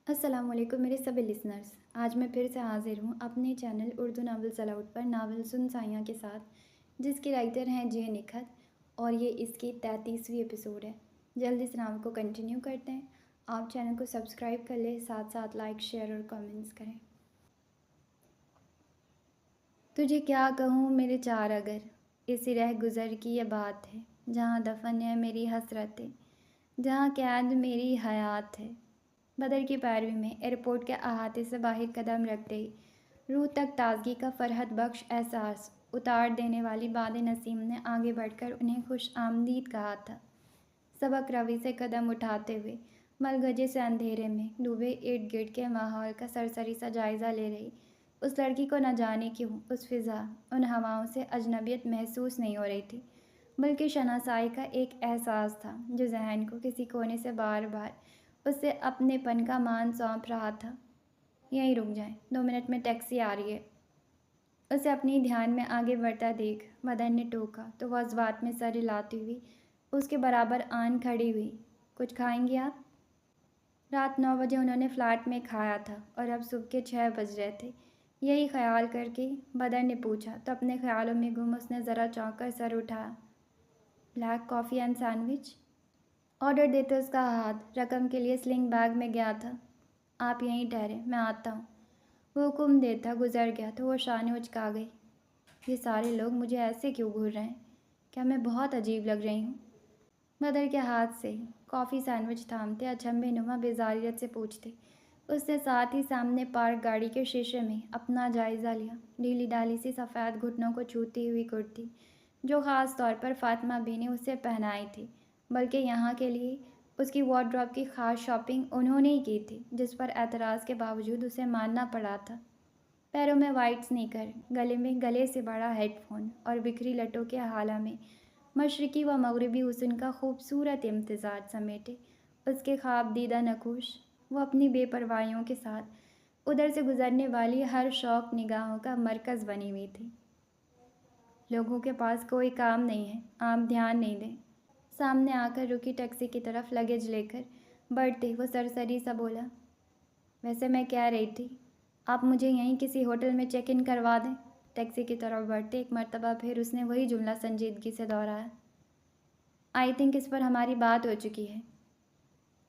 السلام علیکم میرے سبھی لسنرز. آج میں پھر سے حاضر ہوں اپنے چینل اردو ناولز الاؤڈ پر ناول سن سائیاں کے ساتھ، جس کی رائٹر ہیں جے نکھت، اور یہ اس کی 33ویں ایپیسوڈ ہے. جلد اس ناول کو کنٹینیو کرتے ہیں. آپ چینل کو سبسکرائب کر لیں، ساتھ ساتھ لائک، شیئر اور کامنٹس کریں. تجھے کیا کہوں میرے چار اگر، اسی رہ گزر کی یہ بات ہے، جہاں دفن ہے میری حسرتیں، جہاں قید میری حیات ہے. بدر کی پیروی میں ایئرپورٹ کے احاطے سے باہر قدم رکھتے ہی روح تک تازگی کا فرحت بخش احساس اتار دینے والی باد نسیم نے آگے بڑھ کر انہیں خوش آمدید کہا تھا. سبک روی سے قدم اٹھاتے ہوئے ملگجے سے اندھیرے میں ڈوبے ارد گرد کے ماحول کا سرسری سا جائزہ لے رہی اس لڑکی کو نہ جانے کیوں اس فضا، ان ہواؤں سے اجنبیت محسوس نہیں ہو رہی تھی، بلکہ شناسائی کا ایک احساس تھا جو ذہن کو کسی کونے سے بار بار اس سے اپنے پن کا مان سونپ رہا تھا. یہیں رک جائیں، 2 منٹ میں ٹیکسی آ رہی ہے. اسے اپنی دھیان میں آگے بڑھتا دیکھ بدن نے ٹوکا تو وہ جذبات میں سر ہلاتی ہوئی اس کے برابر آن کھڑی ہوئی. کچھ کھائیں گی آپ؟ رات 9 بجے انہوں نے فلیٹ میں کھایا تھا اور اب صبح کے 6 بج رہے تھے. یہی خیال کر کے بدر نے پوچھا تو اپنے خیالوں میں گم اس نے ذرا چونک کر سر اٹھایا. Black coffee and sandwich. Order دیتے اس کا ہاتھ رقم کے لیے سلنگ بیگ میں گیا تھا. آپ یہیں ٹھہرے، میں آتا ہوں. وہ حکم دیتا گزر گیا تو وہ شانے اچکا گئی. یہ سارے لوگ مجھے ایسے کیوں گھور رہے ہیں؟ کیا میں بہت عجیب لگ رہی ہوں؟ بدر کے ہاتھ سے کافی سینڈوچ تھامتے اچنبھے نما بیزاریت سے پوچھتے. اس نے ساتھ ہی سامنے پارک گاڑی کے شیشے میں اپنا جائزہ لیا. ڈھیلی ڈالی سی سفید گھٹنوں کو چھوتی ہوئی کرتی جو خاص طور پر فاطمہ بی نے اسے پہنائی تھی، بلکہ یہاں کے لیے اس کی وارڈروب کی خاص شاپنگ انہوں نے ہی کی تھی، جس پر اعتراض کے باوجود اسے ماننا پڑا تھا. پیروں میں وائٹ سنیکر، گلے میں گلے سے بڑا ہیڈ فون اور بکھری لٹوں کے حالہ میں مشرقی و مغربی حسن کا خوبصورت امتزاج سمیٹے اس کے خواب دیدہ نقوش، وہ اپنی بے پرواہیوں کے ساتھ ادھر سے گزرنے والی ہر شوق نگاہوں کا مرکز بنی ہوئی تھی. لوگوں کے پاس کوئی کام نہیں ہے، آپ دھیان نہیں دیں. سامنے آ کر رکی ٹیکسی کی طرف لگیج لے کر بڑھتے وہ سرسری سا بولا. ویسے میں کہہ رہی تھی، آپ مجھے یہیں کسی ہوٹل میں چیک ان کروا دیں. ٹیکسی کی طرف بڑھتے ایک مرتبہ پھر اس نے وہی جملہ سنجیدگی سے دہرایا. آئی تھنک اس پر ہماری بات ہو چکی ہے.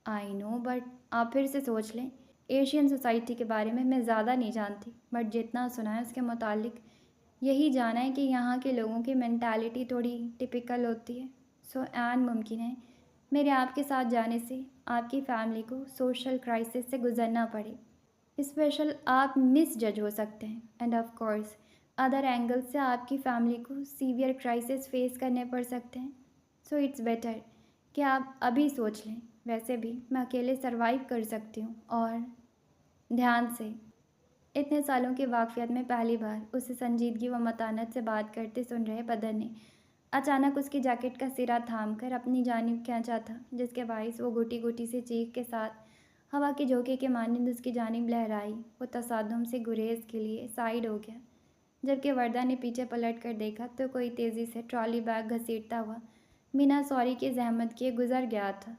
آئی نو، بٹ آپ پھر سے سوچ لیں. ایشین سوسائٹی کے بارے میں زیادہ نہیں جانتی، بٹ جتنا سنا ہے اس کے متعلق یہی جانا ہے کہ یہاں کے لوگوں کی مینٹالٹی تھوڑی ٹپیکل ہوتی ہے. سو اینڈ ممکن ہے میرے آپ کے ساتھ جانے سے آپ کی فیملی کو سوشل کرائسس سے گزرنا پڑے. اسپیشل آپ مس جج ہو سکتے ہیں، and of course other angle سے آپ کی فیملی کو سیویئر کرائسس فیس کرنے پڑ سکتے ہیں. سو اٹس بیٹر کہ آپ ابھی سوچ لیں. ویسے بھی میں اکیلے سروائیو کر سکتی ہوں. اور دھیان سے. اتنے سالوں کی واقفیت میں پہلی بار اسے سنجیدگی و متانت سے بات کرتے سن رہے بدر نے اچانک اس کی جیکٹ کا سرا تھام کر اپنی جانب کھینچا تھا، جس کے باعث وہ گھٹی گھٹی سے چیخ کے ساتھ ہوا کے جھونکے کے مانند اس کی جانب لہرائی. وہ تصادم سے گریز کے لیے سائیڈ ہو گیا، جبکہ وردہ نے پیچھے پلٹ کر دیکھا تو کوئی تیزی سے ٹرالی بیگ گھسیٹتا ہوا بنا سوری کی زحمت کیے گزر گیا تھا.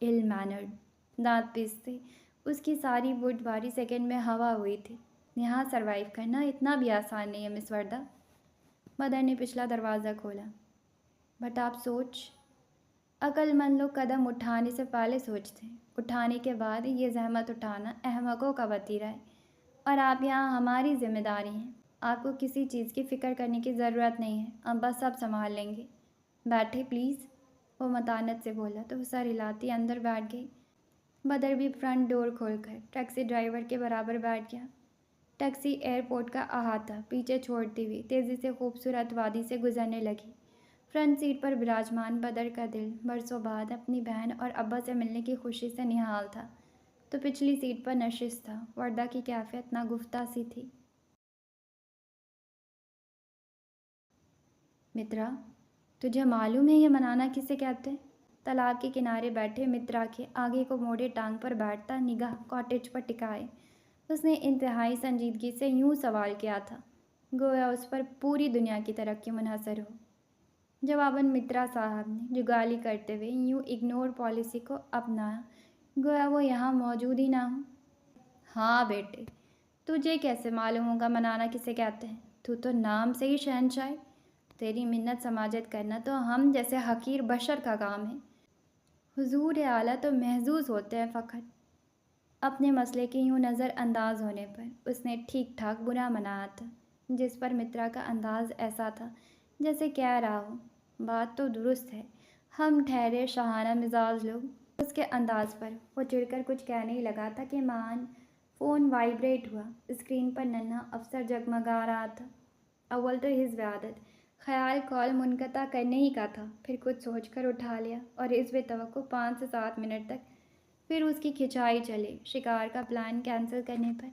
ال مینرڈ. دانت پیستے اس کی ساری وڈ باری سیکنڈ میں ہوا ہوئی تھی. یہاں سروائیو کرنا اتنا بھی آسان نہیں ہے مس وردہ. بدر نے پچھلا دروازہ کھولا. بٹ آپ عقل مند لوگ قدم اٹھانے سے پہلے سوچتے ہیں، اٹھانے کے بعد یہ زحمت اٹھانا احمقوں کا وتیرہ ہے، اور آپ یہاں ہماری ذمہ داری ہیں. آپ کو کسی چیز کی فکر کرنے کی ضرورت نہیں ہے، ہم بس سب سنبھال لیں گے. بیٹھے پلیز. وہ متانت سے بولا تو وہ سر ہلاتی اندر بیٹھ گئی. بدر بھی فرنٹ ڈور کھول کر ٹیکسی ڈرائیور کے برابر بیٹھ گیا. ٹیکسی ایئرپورٹ کا احاطہ پیچھے چھوڑتی ہوئی تیزی سے خوبصورت وادی سے گزرنے لگی. فرنٹ سیٹ پر براجمان بدر کا دل برسوں بعد اپنی بہن اور ابا سے ملنے کی خوشی سے نہال تھا، تو پچھلی سیٹ پر نشست تھا. وردہ کی کیفیت ناگفتہ سی تھی. مترا، تجھے معلوم ہے یہ منانا کسے کہتے ہیں؟ تالاب کے کنارے بیٹھے مترا کے آگے کو موڑے ٹانگ پر بیٹھتا نگاہ کاٹیج پر ٹکائے اس نے انتہائی سنجیدگی سے یوں سوال کیا تھا، گویا اس پر پوری دنیا کی ترقی منحصر ہو. جواباً مترا صاحب نے جگالی کرتے ہوئے یوں اگنور پالیسی کو اپنایا گویا وہ یہاں موجود ہی نہ ہو۔ ہاں بیٹے، تجھے کیسے معلوم ہوگا منانا کسے کہتے ہیں؟ تو نام سے ہی شہنشاہ ہے۔ تیری منت سماجت کرنا تو ہم جیسے حقیر بشر کا کام ہے۔ حضور اعلیٰ تو محظوظ ہوتے ہیں فقط۔ اپنے مسئلے کے یوں نظر انداز ہونے پر اس نے ٹھیک ٹھاک برا منایا تھا، جس پر مترا کا انداز ایسا تھا جیسے کہہ رہا ہو بات تو درست ہے، ہم ٹھہرے شاہانہ مزاج لوگ۔ اس کے انداز پر وہ چڑھ کر کچھ کہنے ہی لگا تھا کہ مان فون وائبریٹ ہوا۔ اسکرین پر ننھا افسر جگمگا رہا تھا۔ اول تو حزب عادت خیال کال منقطع کرنے ہی کا تھا، پھر کچھ سوچ کر اٹھا لیا اور حزب توقع 5 سے 7 منٹ تک، پھر اس کی کھنچائی چلے شکار کا پلان کینسل کرنے پر۔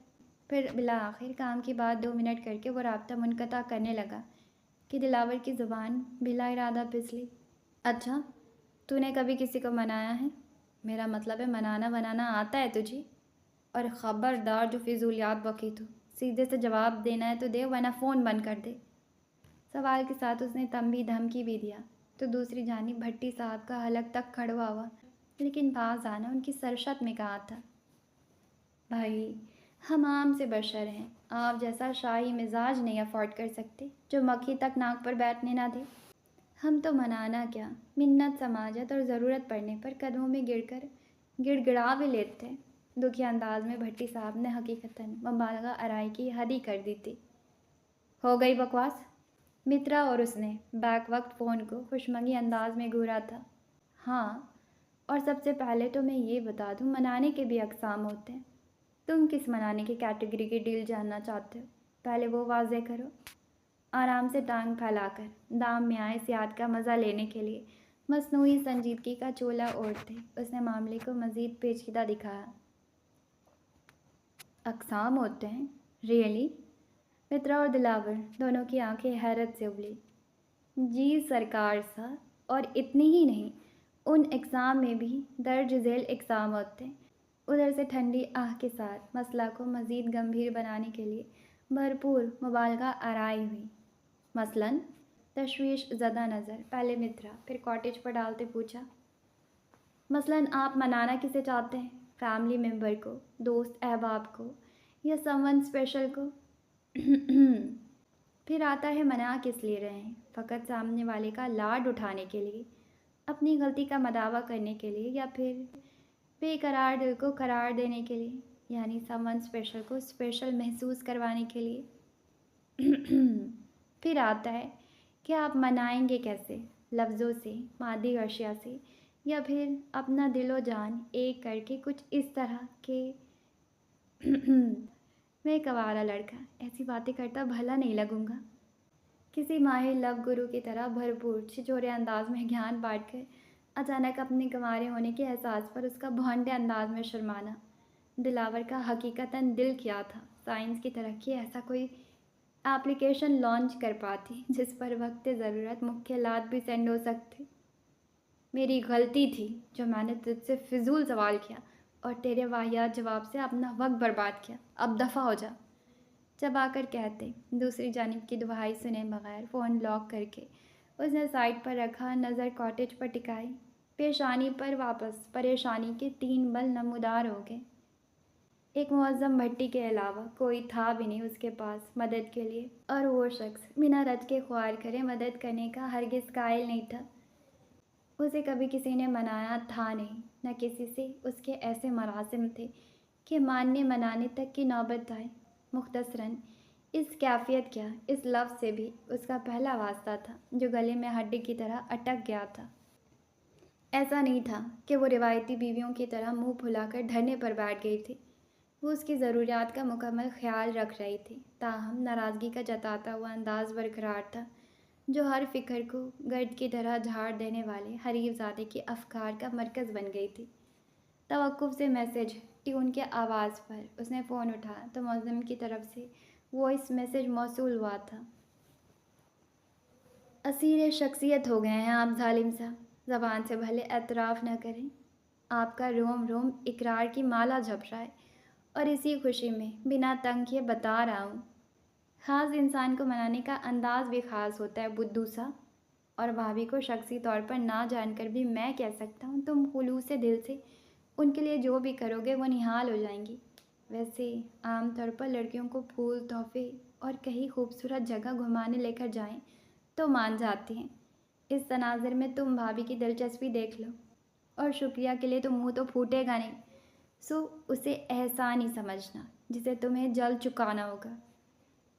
پھر بالآخر کام کی بات 2 منٹ کر کے وہ رابطہ منقطع کرنے لگا کہ دلاور کی زبان بلا ارادہ پھسلی۔ اچھا، تو نے کبھی کسی کو منایا ہے؟ میرا مطلب ہے منانا بنانا آتا ہے تجھے؟ اور خبردار جو فضولیات بکی تو سیدھے سے جواب دینا ہے تو دے، ورنہ فون بند کر دے۔ سوال کے ساتھ اس نے تنبیہ دھمکی بھی دیا تو دوسری جانب بھٹی صاحب کا حلق تک کھڑوا ہوا، لیکن باز آنا ان کی سرشت میں کہا تھا۔ بھائی، ہم عام سے بشر ہیں، آپ جیسا شاہی مزاج نہیں افورڈ کر سکتے جو مکھی تک ناک پر بیٹھنے نہ دے۔ ہم تو منانا کیا، منت سماجت اور ضرورت پڑنے پر قدموں میں گر کر گڑ گڑا بھی لیتے۔ دکھی انداز میں بھٹی صاحب نے حقیقتاً مبالغہ آرائی کی حد ہی کر دی تھی۔ ہو گئی بکواس؟ مترا اور اس نے بیک وقت فون کو خوشمگی انداز میں گھورا تھا۔ ہاں، اور سب سے پہلے تو میں یہ بتا دوں منانے کے بھی اقسام ہوتے ہیں۔ تم کس منانے کی کیٹیگری کی ڈیل جاننا چاہتے ہو؟ پہلے وہ واضح کرو۔ آرام سے ٹانگ پھیلا کر دام میں آئے سیاحت کا مزہ لینے کے لیے مصنوعی سنجیدگی کا چولا اوڑھتے اس نے معاملے کو مزید پیچیدہ دکھایا۔ اقسام ہوتے ہیں؟ ریئلی؟ مترا اور دلاور دونوں کی آنکھیں حیرت سے ابلی۔ جی سرکار سا، اور اتنی ہی نہیں، ان اقسام میں بھی درج ذیل اقسام ہوتے ہیں۔ ادھر سے ٹھنڈی آہ کے ساتھ مسئلہ کو مزید گمبھیر بنانے کے لیے بھرپور مبالغہ آرائی ہوئی۔ مثلاً؟ تشویش زدہ نظر پہلے مترا پھر کاٹیج پر ڈالتے پوچھا۔ مثلاً آپ منانا کسے چاہتے ہیں؟ فیملی ممبر کو، دوست احباب کو، یا سمون اسپیشل کو؟ پھر آتا ہے منا کس لیے رہے ہیں؟ فقط سامنے والے کا لاڈ اٹھانے کے لیے، اپنی غلطی کا مداوع کرنے کے لیے، یا پھر بے قرار دل کو قرار دینے کے لیے، یعنی سمون اسپیشل کو اسپیشل محسوس کروانے کے لیے؟ پھر آتا ہے کہ آپ منائیں گے کیسے، لفظوں سے، مادی اشیاء سے، یا پھر اپنا دل و جان ایک کر کے کچھ اس طرح کہ میں ایک آوارہ لڑکا ایسی باتیں کرتا بھلا نہیں لگوں گا۔ کسی ماہر لو گرو کی طرح بھرپور چھچورے انداز میں گیان بانٹ کر اچانک اپنے گنوارے ہونے کے احساس پر اس کا بھونڈے انداز میں شرمانا۔ دلاور کا حقیقتاً دل کیا تھا سائنس کی ترقی ایسا کوئی ایپلیکیشن لانچ کر پاتی جس پر وقت ضرورت مکھیلات بھی سینڈ ہو سکتے۔ میری غلطی تھی جو میں نے تجھ سے فضول سوال کیا اور تیرے واہیات جواب سے اپنا وقت برباد کیا، اب دفع ہو جا۔ جب آ کر کہتے دوسری جانب کی دہائی سنے بغیر فون لاک کر کے اس نے سائڈ پر رکھا، نظر کاٹیج پر ٹکائی، پیشانی پر واپس پریشانی کے 3 بل نمودار ہو گئے۔ ایک معظم بھٹی کے علاوہ کوئی تھا بھی نہیں اس کے پاس مدد کے لیے، اور وہ شخص بنا رج کے خوار کرے مدد کرنے کا ہرگز قائل نہیں تھا۔ اسے کبھی کسی نے منایا تھا نہیں، نہ کسی سے اس کے ایسے مراسم تھے کہ ماننے منانے تک کی نوبت آئے۔ مختصراً اس کیفیت کیا اس لفظ سے بھی اس کا پہلا واسطہ تھا جو گلے میں ہڈی کی طرح اٹک گیا تھا۔ ایسا نہیں تھا کہ وہ روایتی بیویوں کی طرح منہ پھلا کر دھرنے پر بیٹھ گئی تھی۔ وہ اس کی ضروریات کا مکمل خیال رکھ رہی تھی، تاہم ناراضگی کا جتاتا ہوا انداز برقرار تھا جو ہر فکر کو گرد کی طرح جھاڑ دینے والے حریف زادے کے افکار کا مرکز بن گئی تھی۔ توقف سے میسج ٹیون کے آواز پر اس نے فون اٹھایا تو معظم کی طرف سے وائس میسج موصول ہوا تھا۔ اسیر شخصیت ہو گئے ہیں آپ ظالم صاحب، زبان سے بھلے اعتراف نہ کریں، آپ کا روم روم اقرار کی مالا جھپ رہا ہے، اور اسی خوشی میں بنا تنگ کیے بتا رہا ہوں۔ خاص انسان کو منانے کا انداز بھی خاص ہوتا ہے بدھو صاحب، اور بھابھی کو شخصی طور پر نہ جان کر بھی میں کہہ سکتا ہوں تم خلوص دل سے ان کے لیے جو بھی کرو گے وہ نہال ہو جائیں گی۔ ویسے عام طور پر لڑکیوں کو پھول، تحفے اور کہیں خوبصورت جگہ گھمانے لے کر جائیں تو مان جاتی ہیں۔ اس تناظر میں تم بھابھی کی دلچسپی دیکھ لو، اور شکریہ کے لیے تو منہ تو پھوٹے گا نہیں، سو اسے احسان ہی سمجھنا جسے تمہیں جلد چکانا ہوگا۔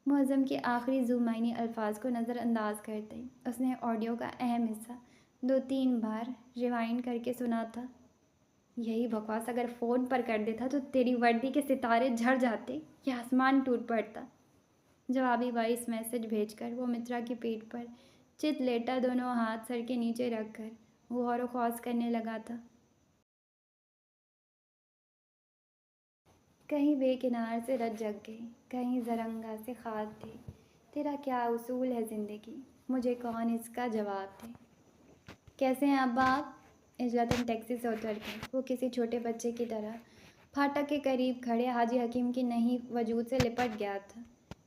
معظم کے آخری زمینی الفاظ کو نظر انداز کرتے اس نے آڈیو کا اہم حصہ 2-3 بار ریوائنڈ کر کے سنا تھا۔ یہی بکواس اگر فون پر کر دیتا تو تیری وردی کے ستارے جھڑ جاتے یا آسمان ٹوٹ پڑتا۔ جوابی وائس میسج بھیج کر وہ مترا کی پیٹھ پر چت لیٹا دونوں ہاتھ سر کے نیچے رکھ کر غور و خوض کرنے لگا تھا۔ کہیں بے کنار سے رت جگ گئی، کہیں زرنگا سے خاک تھی۔ تیرا کیا اصول ہے زندگی، مجھے کون اس کا جواب دے۔ کیسے ہیں ابا آپ؟ اجلتاً ٹیکسی سے اتر گئی۔ وہ کسی چھوٹے بچے کی طرح پھاٹک کے قریب کھڑے حاجی حکیم کی نہیں وجود سے لپٹ گیا تھا۔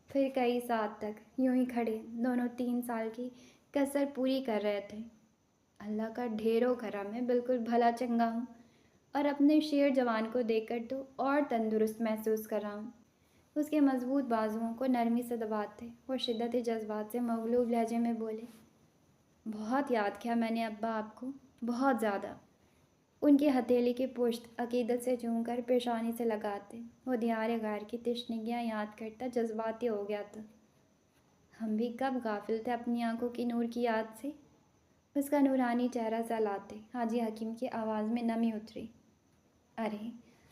پھر کئی ساعت تک یوں ہی کھڑے دونوں 3 سال کی کسر پوری کر رہے تھے۔ اللہ کا ڈھیروں کرم ہے، بالکل بھلا چنگا ہوں، اور اپنے شیر جوان کو دیکھ کر تو اور تندرست محسوس کر رہا ہوں۔ اس کے مضبوط بازوؤں کو نرمی سے دباتے اور شدت جذبات سے مغلوب لہجے میں بولے، بہت یاد کیا میں نے ابا آپ کو، بہت زیادہ۔ ان کی ہتھیلی کی پشت عقیدت سے چوم کر پیشانی سے لگاتے وہ دیار غیر کی تشنگیاں یاد کرتا جذباتی ہو گیا تھا۔ ہم بھی کب غافل تھے اپنی آنکھوں کی نور کی یاد سے۔ اس کا نورانی چہرہ سہلاتے حاجی حکیم کی آواز میں نمی اتری، ارے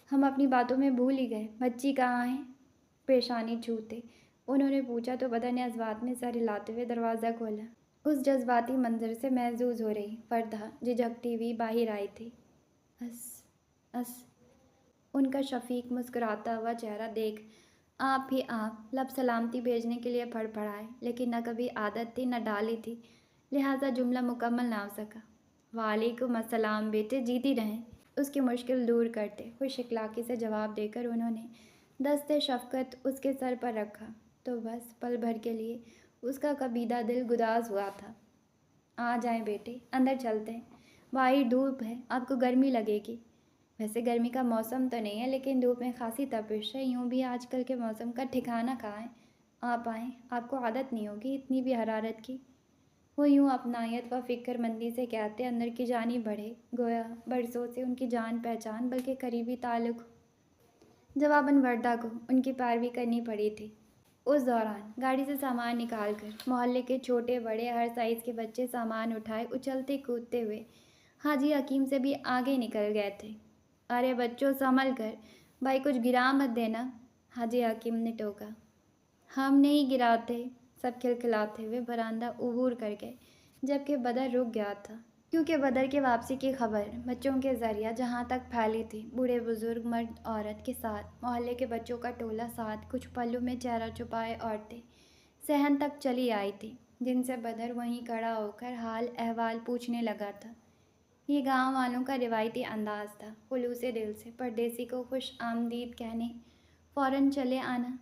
ہم اپنی باتوں میں بھول ہی گئے، بچی کہاں ہے؟ پیشانی چھوتے انہوں نے پوچھا تو بدن نے ازبات میں سر ہلاتے ہوئے دروازہ کھولا۔ اس جذباتی منظر سے محظوظ ہو رہی وردہ جھجکتی ہوئی باہر آئی تھی۔ اس ان کا شفیق مسکراتا ہوا چہرہ دیکھ آپ ہی آپ لب سلامتی بھیجنے کے لیے پھڑ پڑائے، لیکن نہ کبھی عادت تھی نہ ڈالی تھی، لہٰذا جملہ مکمل نہ ہو سکا۔ وعلیکم السلام بیٹے، جیتی رہیں۔ اس کی مشکل دور کرتے خوش اخلاقی سے جواب دے کر انہوں نے دست شفقت اس کے سر پر رکھا تو بس پل بھر کے لیے اس کا کبیدہ دل گداز ہوا تھا۔ آ جائیں بیٹے، اندر چلتے ہیں، باہر دھوپ ہے، آپ کو گرمی لگے گی۔ ویسے گرمی کا موسم تو نہیں ہے، لیکن دھوپ میں خاصی تپش ہے، یوں بھی آج کل کے موسم کا ٹھکانہ کہاں ہے۔ آپ آئیں، آپ کو عادت نہیں ہوگی اتنی بھی حرارت کی۔ وہ یوں اپنائیت و فکر مندی سے کہتے اندر کی جانب بڑھے، گویا برسوں سے ان کی جان پہچان بلکہ قریبی تعلق ہو۔ جواباً وردہ کو ان کی پیروی کرنی پڑی تھی۔ اس دوران گاڑی سے سامان نکال کر محلے کے چھوٹے بڑے ہر سائز کے بچے سامان اٹھائے اچھلتے کودتے ہوئے حاجی حکیم سے بھی آگے نکل گئے تھے۔ ارے بچوں سنبھل کر، بھائی کچھ گرا مت دینا، حاجی حکیم نے ٹوکا۔ ہم نہیں گراتے، سب کھلکھلاتے ہوئے برآمدہ عبور کر گئے، جبکہ بدر رک گیا تھا، کیونکہ بدر کے واپسی کی خبر بچوں کے ذریعہ جہاں تک پھیلی تھی، بوڑھے بزرگ مرد عورت کے ساتھ محلے کے بچوں کا ٹولہ ساتھ کچھ پلوں میں چہرہ چھپائے عورتیں صحن تک چلی آئی تھیں، جن سے بدر وہیں کھڑا ہو کر حال احوال پوچھنے لگا تھا۔ یہ گاؤں والوں کا روایتی انداز تھا، خلوص دل سے پردیسی کو خوش آمدید کہنے فوراً چلے آنا۔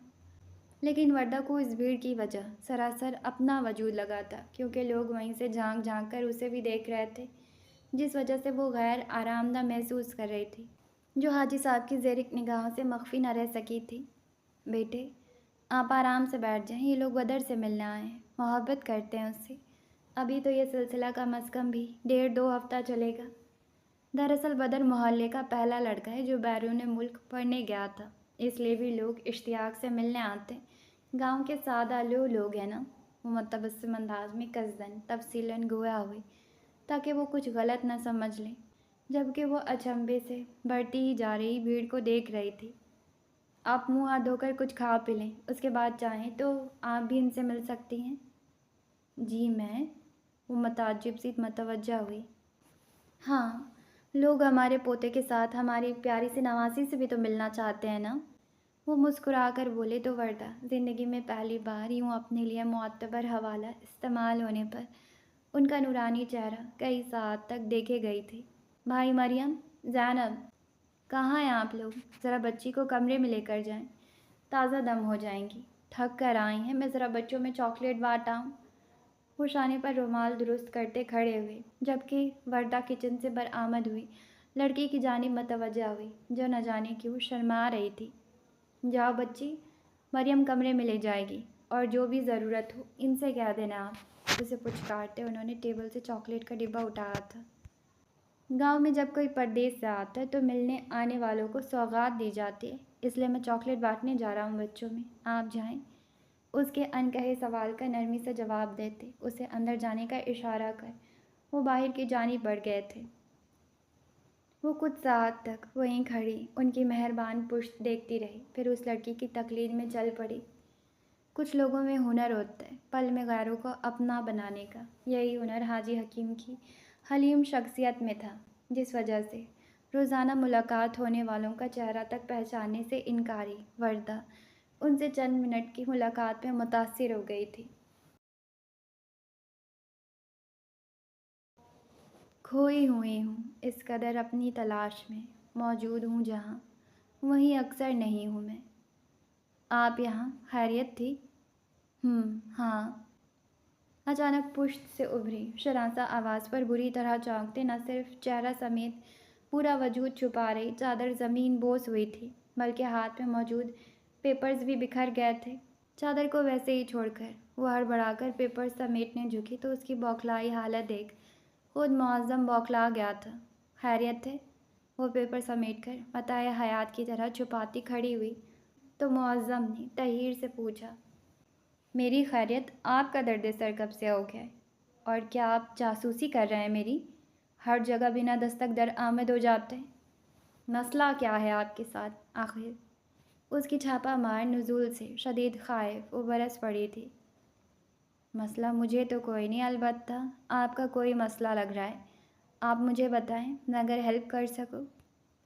لیکن وردہ کو اس بھیڑ کی وجہ سراسر اپنا وجود لگا تھا، کیونکہ لوگ وہیں سے جھانک جھانک کر اسے بھی دیکھ رہے تھے، جس وجہ سے وہ غیر آرام دہ محسوس کر رہی تھی، جو حاجی صاحب کی زیر نگاہوں سے مخفی نہ رہ سکی تھی۔ بیٹے آپ آرام سے بیٹھ جائیں، یہ لوگ بدر سے ملنے آئے ہیں، محبت کرتے ہیں اس سے۔ ابھی تو یہ سلسلہ کم از کم بھی 1.5-2 ہفتہ چلے گا۔ دراصل بدر محلے کا پہلا لڑکا ہے جو بیرون ملک پڑھنے گیا تھا، اس لیے بھی لوگ اشتیاق سے ملنے آتے ہیں۔ گاؤں کے سادہ لوگ ہیں نا، وہ متبسم انداز میں قصداً تفصیلاً گویا ہوئے تاکہ وہ کچھ غلط نہ سمجھ لیں، جبکہ وہ اچنبھے سے بڑھتی ہی جا رہی بھیڑ کو دیکھ رہی تھی۔ آپ منہ ہاتھ دھو کر کچھ کھا پی لیں، اس کے بعد چاہیں تو آپ بھی ان سے مل سکتی ہیں۔ جی میں، وہ متعجب سی متوجہ ہوئی۔ ہاں، لوگ ہمارے پوتے کے ساتھ ہماری پیاری سی نواسی سے بھی تو ملنا چاہتے ہیں نا، وہ مسکرا کر بولے تو وردہ زندگی میں پہلی بار یوں اپنے لیے معتبر حوالہ استعمال ہونے پر ان کا نورانی چہرہ کئی ساعت تک دیکھے گئی تھی۔ بھائی مریم، زینب، کہاں ہیں آپ لوگ؟ ذرا بچی کو کمرے میں لے کر جائیں، تازہ دم ہو جائیں گی، تھک کر آئی ہیں، میں ذرا بچوں میں چاکلیٹ بانٹ آؤں۔ وہ شانے پر رومال درست کرتے کھڑے ہوئے، جبکہ وردہ کچن سے برآمد ہوئی لڑکی کی جانب متوجہ ہوئی جو نہ جانے کیوں شرما رہی تھی۔ جاؤ بچی، مریم کمرے میں لے جائے گی، اور جو بھی ضرورت ہو ان سے کہہ دینا آپ، اسے پچکارتے انہوں نے ٹیبل سے چاکلیٹ کا ڈبہ اٹھایا تھا۔ گاؤں میں جب کوئی پردیس سے آتا ہے تو ملنے آنے والوں کو سوغات دی جاتی ہے، اس لیے میں چاکلیٹ بانٹنے جا رہا ہوں بچوں میں، آپ جائیں۔ اس کے انکہے سوال کا نرمی سے جواب دیتے اسے اندر جانے کا اشارہ کر وہ باہر کی جانب بڑھ گئے تھے۔ وہ کچھ ساعت تک وہیں کھڑی ان کی مہربان پشت دیکھتی رہی، پھر اس لڑکی کی تقلید میں چل پڑی۔ کچھ لوگوں میں ہنر ہوتا ہے پل میں غیروں کو اپنا بنانے کا، یہی ہنر حاجی حکیم کی حلیم شخصیت میں تھا، جس وجہ سے روزانہ ملاقات ہونے والوں کا چہرہ تک پہچاننے سے انکاری وردہ ان سے چند منٹ کی ملاقات میں متاثر ہو گئی تھی۔ کھوئی ہوئی ہوں اس قدر اپنی تلاش میں، موجود ہوں جہاں وہیں اکثر نہیں ہوں میں۔ آپ یہاں خیریت تھی؟ ہاں۔ اچانک پشت سے ابھری شراسہ آواز پر بری طرح چونکتے نہ صرف چہرہ سمیت پورا وجود چھپا رہی چادر زمین بوس ہوئی تھی، بلکہ ہاتھ میں موجود پیپرز بھی بکھر گئے تھے۔ چادر کو ویسے ہی چھوڑ کر وہ ہڑبڑا کر پیپرز سمیٹنے جھکی تو اس کی بوکھلائی حالت دیکھ خود معظم بوکھلا گیا تھا۔ خیریت ہے؟ وہ پیپر سمیٹ کر متاع حیات کی طرح چھپاتی کھڑی ہوئی تو معظم نے تحیر سے پوچھا، میری خیریت، آپ کا درد سر کب سے ہو گیا ہے؟ اور کیا آپ جاسوسی کر رہے ہیں میری؟ ہر جگہ بنا دستک در آمد ہو جاتے ہیں۔ مسئلہ کیا ہے آپ کے ساتھ آخر؟ اس کی چھاپا مار نزول سے شدید خائف وہ برس پڑی تھی۔ مسئلہ مجھے تو کوئی نہیں، البتہ آپ کا کوئی مسئلہ لگ رہا ہے۔ آپ مجھے بتائیں، میں اگر ہیلپ کر سکوں۔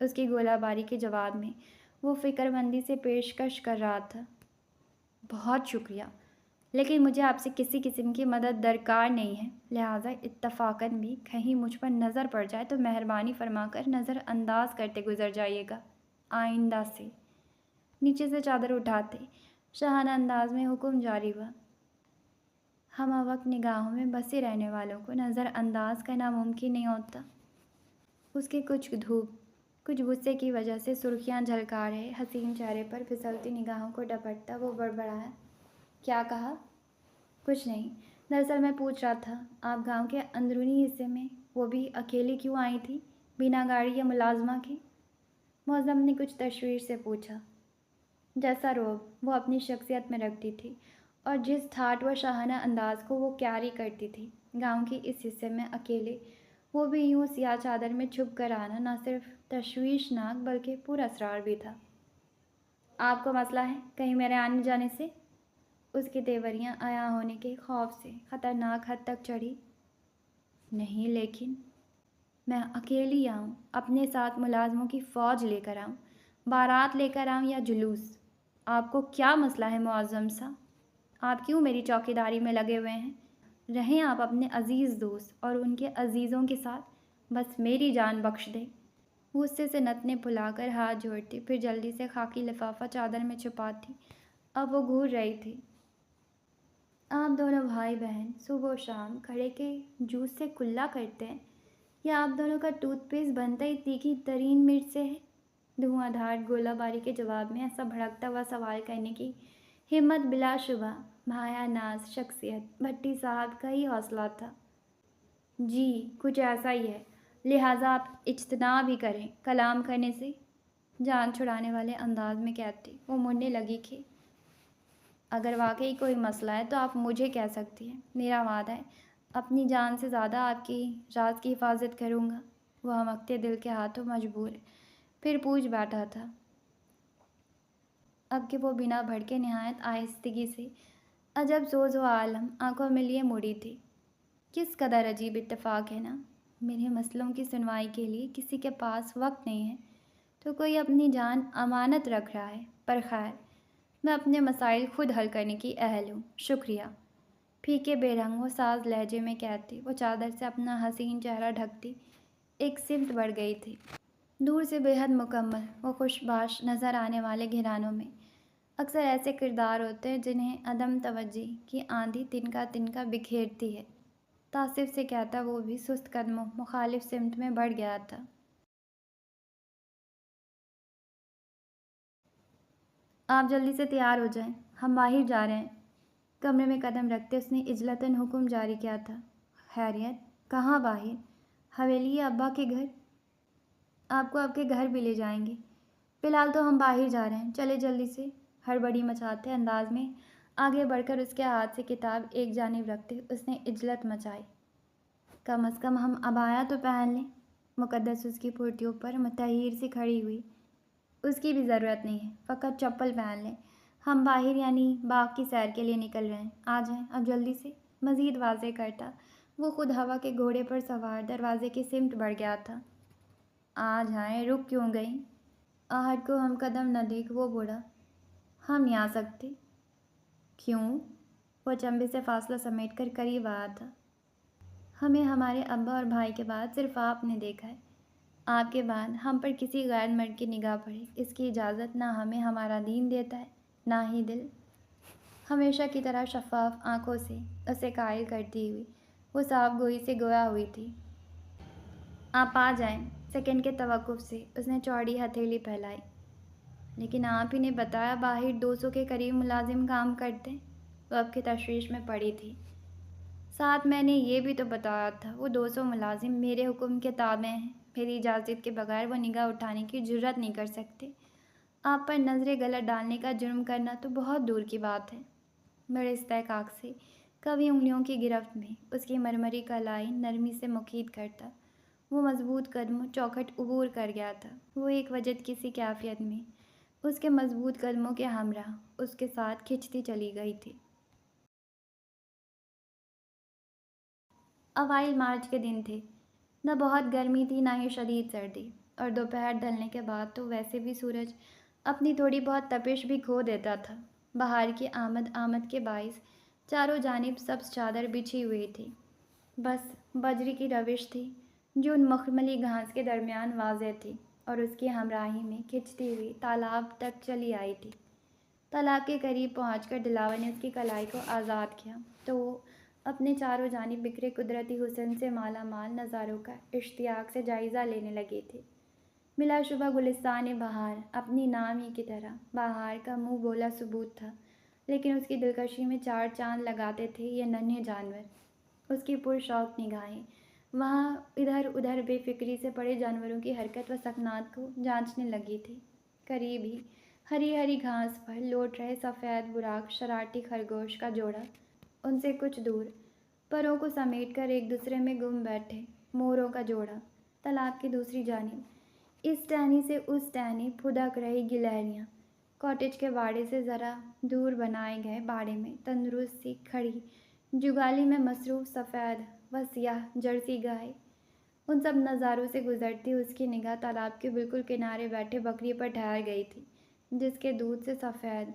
اس کی گولہ باری کے جواب میں وہ فکر مندی سے پیشکش کر رہا تھا۔ بہت شکریہ، لیکن مجھے آپ سے کسی قسم کی مدد درکار نہیں ہے، لہٰذا اتفاقاً بھی کہیں مجھ پر نظر پڑ جائے تو مہربانی فرما کر نظر انداز کرتے گزر جائیے گا، آئندہ سے۔ نیچے سے چادر اٹھاتے شاہانہ انداز میں حکم جاری ہوا۔ ہمہ وقت نگاہوں میں بسے رہنے والوں کو نظر انداز کرنا ممکن نہیں ہوتا۔ اس کے کچھ دھوپ، کچھ غصے کی وجہ سے سرخیاں جھلکا رہے حسین چہرے پر پھسلتی نگاہوں کو ڈپٹتا وہ بڑبڑایا، کیا کہا؟ کچھ نہیں، دراصل میں پوچھ رہا تھا آپ گاؤں کے اندرونی حصے میں وہ بھی اکیلی کیوں آئی تھی، بنا گاڑی یا ملازمہ کے؟ معظم نے کچھ تشویش سے پوچھا۔ جیسا رعب وہ اپنی شخصیت میں رکھتی تھی اور جس ٹھاٹ و شاہانہ انداز کو وہ کیاری کرتی تھی، گاؤں کے اس حصے میں اکیلے وہ بھی یوں سیاہ چادر میں چھپ کر آنا نہ صرف تشویشناک بلکہ پر اسرار بھی تھا۔ آپ کو مسئلہ ہے کہیں میرے آنے جانے سے؟ اس کی تیوریاں عیاں ہونے کے خوف سے خطرناک حد تک چڑھی۔ نہیں، لیکن میں اکیلی آؤں، اپنے ساتھ ملازموں کی فوج لے کر آؤں، بارات لے کر آؤں یا جلوس، آپ کو کیا مسئلہ ہے معظم صاحب؟ آپ کیوں میری چوکیداری میں لگے ہوئے ہیں؟ رہیں آپ اپنے عزیز دوست اور ان کے عزیزوں کے ساتھ، بس میری جان بخش دیں۔ غصے سے نتنے پھلا کر ہاتھ جوڑتی، پھر جلدی سے خاکی لفافہ چادر میں چھپاتی۔ اب وہ گھور رہی تھی۔ آپ دونوں بھائی بہن صبح و شام کھڑے کے جوس سے کلا کرتے ہیں، یا آپ دونوں کا ٹوتھ پیسٹ بنتا ہی تیکھی ترین مرچ سے ہے؟ دھواں دھار گولہ باری کے جواب میں ایسا بھڑکتا ہوا سوال کرنے کی ہمت بلا شبہ بھایا ناز شخصیت بھٹی صاحب کا ہی حوصلہ تھا۔ جی کچھ ایسا ہی ہے، لہٰذا آپ اجتناب ہی کریں کلام کرنے سے، جان چھڑانے والے انداز میں کہتی وہ مڑنے لگی کہ اگر واقعی کوئی مسئلہ ہے تو آپ مجھے کہہ سکتی ہیں، میرا وعدہ ہے اپنی جان سے زیادہ آپ کی راز کی حفاظت کروں گا۔ وہ ہمکتے دل کے ہاتھوں مجبور پھر پوچھ بیٹھا تھا، اب کہ وہ بنا بھڑکے نہایت آہستگی سے عجب سوز و عالم آنکھوں میں لیے مڑی تھی۔ کس قدر عجیب اتفاق ہے نا، میرے مسئلوں کی سنوائی کے لیے کسی کے پاس وقت نہیں ہے تو کوئی اپنی جان امانت رکھ رہا ہے، پر خیر میں اپنے مسائل خود حل کرنے کی اہل ہوں، شکریہ۔ پھیکے بے رنگ و ساز لہجے میں کہتی وہ چادر سے اپنا حسین چہرہ ڈھکتی ایک سمت بڑھ گئی تھی۔ دور سے بے حد مکمل و خوش باش نظر آنے والے گھرانوں میں اکثر ایسے کردار ہوتے ہیں جنہیں عدم توجہی کی آندھی تنکا تنکا بکھیرتی ہے۔ تاسف سے کہتا وہ بھی سست قدموں مخالف سمت میں بڑھ گیا تھا۔ آپ جلدی سے تیار ہو جائیں، ہم باہر جا رہے ہیں۔ کمرے میں قدم رکھتے اس نے اجلتاً حکم جاری کیا تھا۔ خیریت؟ کہاں باہر؟ حویلی یا ابا کے گھر؟ آپ کو آپ کے گھر بھی لے جائیں گے۔ فی الحال تو ہم باہر جا رہے ہیں، چلے جلدی سے۔ ہڑبڑی مچاتے انداز میں آگے بڑھ کر اس کے ہاتھ سے کتاب ایک جانب رکھتے اس نے اجلت مچائی۔ کم از کم ہم عبایا تو پہن لیں۔ مقدس اس کی پھوٹیوں پر متحیر سی کھڑی ہوئی۔ اس کی بھی ضرورت نہیں ہے، فقط چپل پہن لیں۔ ہم باہر یعنی باغ کی سیر کے لیے نکل رہے ہیں، آ جائیں اب جلدی سے۔ مزید واضح کرتا وہ خود ہوا کے گھوڑے پر سوار دروازے کی سمت بڑھ گیا تھا۔ آ جائیں، رک کیوں گئیں؟ آہٹ کو ہم قدم نہ دیکھ وہ بوڑھا، ہم نہیں آ سکتے۔ کیوں؟ وہ چمبے سے فاصلہ سمیٹ کر قریب آیا تھا۔ ہمیں ہمارے ابا اور بھائی کے بعد صرف آپ نے دیکھا ہے۔ آپ کے بعد ہم پر کسی غیر مرد کی نگاہ پڑے اس کی اجازت نہ ہمیں ہمارا دین دیتا ہے نہ ہی دل۔ ہمیشہ کی طرح شفاف آنکھوں سے اسے قائل کرتی ہوئی وہ صاف گوئی سے گویا ہوئی تھی۔ آپ آ جائیں۔ سیکنڈ کے توقف سے اس نے چوڑی ہتھیلی پھیلائی۔ لیکن آپ ہی نے بتایا باہر 200 کے قریب ملازم کام کرتے۔ وہ اب کی تشویش میں پڑی تھی۔ ساتھ میں نے یہ بھی تو بتایا تھا وہ 200 ملازم میرے حکم کے تابع ہیں، میری اجازت کے بغیر وہ نگاہ اٹھانے کی جرات نہیں کر سکتے۔ آپ پر نظر غلط ڈالنے کا جرم کرنا تو بہت دور کی بات ہے۔ بڑے استحقاق سے کبھی انگلیوں کی گرفت میں اس کی مرمری کلائی نرمی سے مکید کرتا وہ مضبوط قدم چوکھٹ عبور کر گیا تھا۔ وہ ایک وجد کی سی کیفیت میں اس کے مضبوط قدموں کے ہمراہ اس کے ساتھ کھنچتی چلی گئی تھی۔ اوائل مارچ کے دن تھے، نہ بہت گرمی تھی نہ ہی شدید سردی، اور دوپہر ڈھلنے کے بعد تو ویسے بھی سورج اپنی تھوڑی بہت تپش بھی کھو دیتا تھا۔ بہار کی آمد کے باعث چاروں جانب سبز چادر بچھی ہوئی تھی۔ بس بجری کی روش تھی جو ان مخملی گھاس کے درمیان واضح تھی اور اس کی ہمراہی میں کھنچتی ہوئی تالاب تک چلی آئی تھی۔ تالاب کے قریب پہنچ کر دلاور نے اس کی کلائی کو آزاد کیا تو وہ اپنے چاروں جانب بکھرے قدرتی حسن سے مالا مال نظاروں کا اشتیاق سے جائزہ لینے لگی تھی۔ بلا شبہ گلستان بہار اپنی نام ہی کی طرح بہار کا منہ بولا ثبوت تھا، لیکن اس کی دلکشی میں چار چاند لگاتے تھے یہ ننھے جانور۔ اس کی پرشوق نگاہیں وہاں ادھر ادھر بے فکری سے پڑے جانوروں کی حرکت و سکنات کو جانچنے لگی تھی۔ قریب ہی ہری ہری گھاس پر لوٹ رہے سفید براق شرارتی خرگوش کا جوڑا، ان سے کچھ دور پروں کو سمیٹ کر ایک دوسرے میں گم بیٹھے موروں کا جوڑا، تالاب کی دوسری جانب اس ٹہنی سے اس ٹہنی پھدک رہی گلہریاں، کاٹیج کے باڑے سے ذرا دور بنائے گئے باڑے میں تندرست سی کھڑی جگالی میں مصروف سفید و سیاہ جرسی گائے۔ ان سب نظاروں سے گزرتی اس کی نگاہ تالاب کے بالکل کنارے بیٹھے بکری پر ٹھہر گئی تھی، جس کے دودھ سے سفید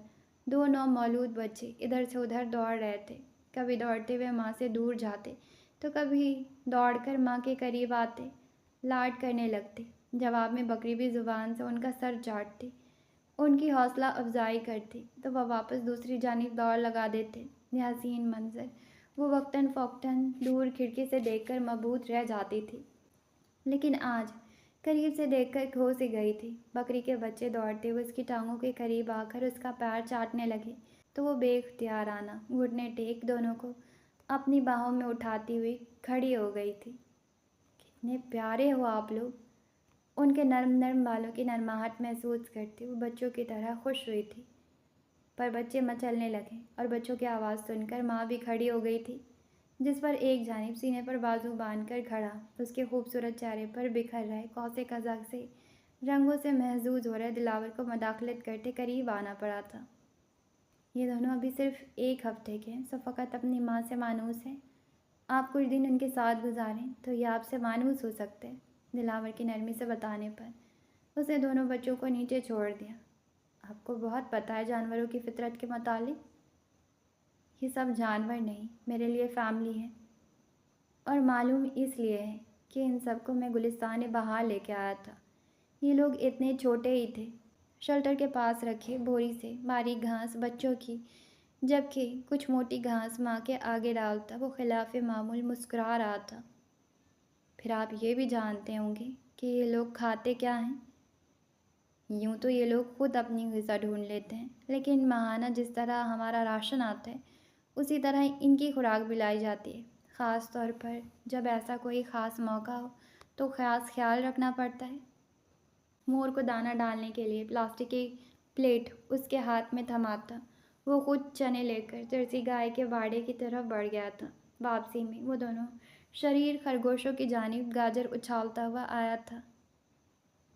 دو نومولود بچے ادھر سے ادھر دوڑ رہے تھے۔ کبھی دوڑتے ہوئے ماں سے دور جاتے تو کبھی دوڑ کر ماں کے قریب آتے، لاڈ کرنے لگتے۔ جواب میں بکری بھی زبان سے ان کا سر چاٹتی، ان کی حوصلہ افزائی کرتی تو وہ واپس دوسری جانب دوڑ لگا دیتے۔ یہ حسین منظر وہ وقتاً فوقتاً دور کھڑکی سے دیکھ کر مبہوت رہ جاتی تھی، لیکن آج قریب سے دیکھ کر کھو سی گئی تھی۔ بکری کے بچے دوڑتے ہوئے اس کی ٹانگوں کے قریب آ کر اس کا پیر چاٹنے لگے تو وہ بے اختیارانہ گھٹنے ٹیک دونوں کو اپنی باہوں میں اٹھاتی ہوئی کھڑی ہو گئی تھی۔ کتنے پیارے ہو آپ لوگ! ان کے نرم نرم بالوں کی نرماہٹ محسوس کرتی وہ بچوں کی طرح خوش ہوئی تھی۔ پر بچے مچلنے لگے اور بچوں کی آواز سن کر ماں بھی کھڑی ہو گئی تھی، جس پر ایک جانب سینے پر بازو باندھ کر کھڑا اس کے خوبصورت چہرے پر بکھر رہے قوس قزح سے رنگوں سے محظوظ ہو رہے دلاور کو مداخلت کرتے قریب آنا پڑا تھا۔ یہ دونوں ابھی صرف ایک ہفتے کے ہیں، سو فقط اپنی ماں سے مانوس ہیں۔ آپ کچھ دن ان کے ساتھ گزاریں تو یہ آپ سے مانوس ہو سکتے ہیں۔ دلاور کی نرمی سے بتانے پر اس نے دونوں بچوں کو نیچے چھوڑ دیا۔ آپ کو بہت پتہ ہے جانوروں کی فطرت کے متعلق۔ یہ سب جانور نہیں، میرے لیے فیملی ہے، اور معلوم اس لیے ہے کہ ان سب کو میں گلستان بہار لے کے آیا تھا۔ یہ لوگ اتنے چھوٹے ہی تھے، شیلٹر کے پاس رکھے بوری سے باریک گھاس بچوں کی، جبکہ کچھ موٹی گھاس ماں کے آگے ڈالتا وہ خلاف معمول مسکرا رہا تھا۔ پھر آپ یہ بھی جانتے ہوں گے کہ یہ لوگ کھاتے کیا ہیں؟ یوں تو یہ لوگ خود اپنی غذا ڈھونڈ لیتے ہیں، لیکن ماہانہ جس طرح ہمارا راشن آتا ہے اسی طرح ان کی خوراک بھی لائی جاتی ہے، خاص طور پر جب ایسا کوئی خاص موقع ہو تو خاص خیال رکھنا پڑتا ہے۔ مور کو دانہ ڈالنے کے لیے پلاسٹک کی پلیٹ اس کے ہاتھ میں تھما تھا۔ وہ خود چنے لے کر جرسی گائے کے باڑے کی طرف بڑھ گیا تھا۔ واپسی میں وہ دونوں شریر خرگوشوں کی جانب گاجر اچھالتا ہوا آیا تھا۔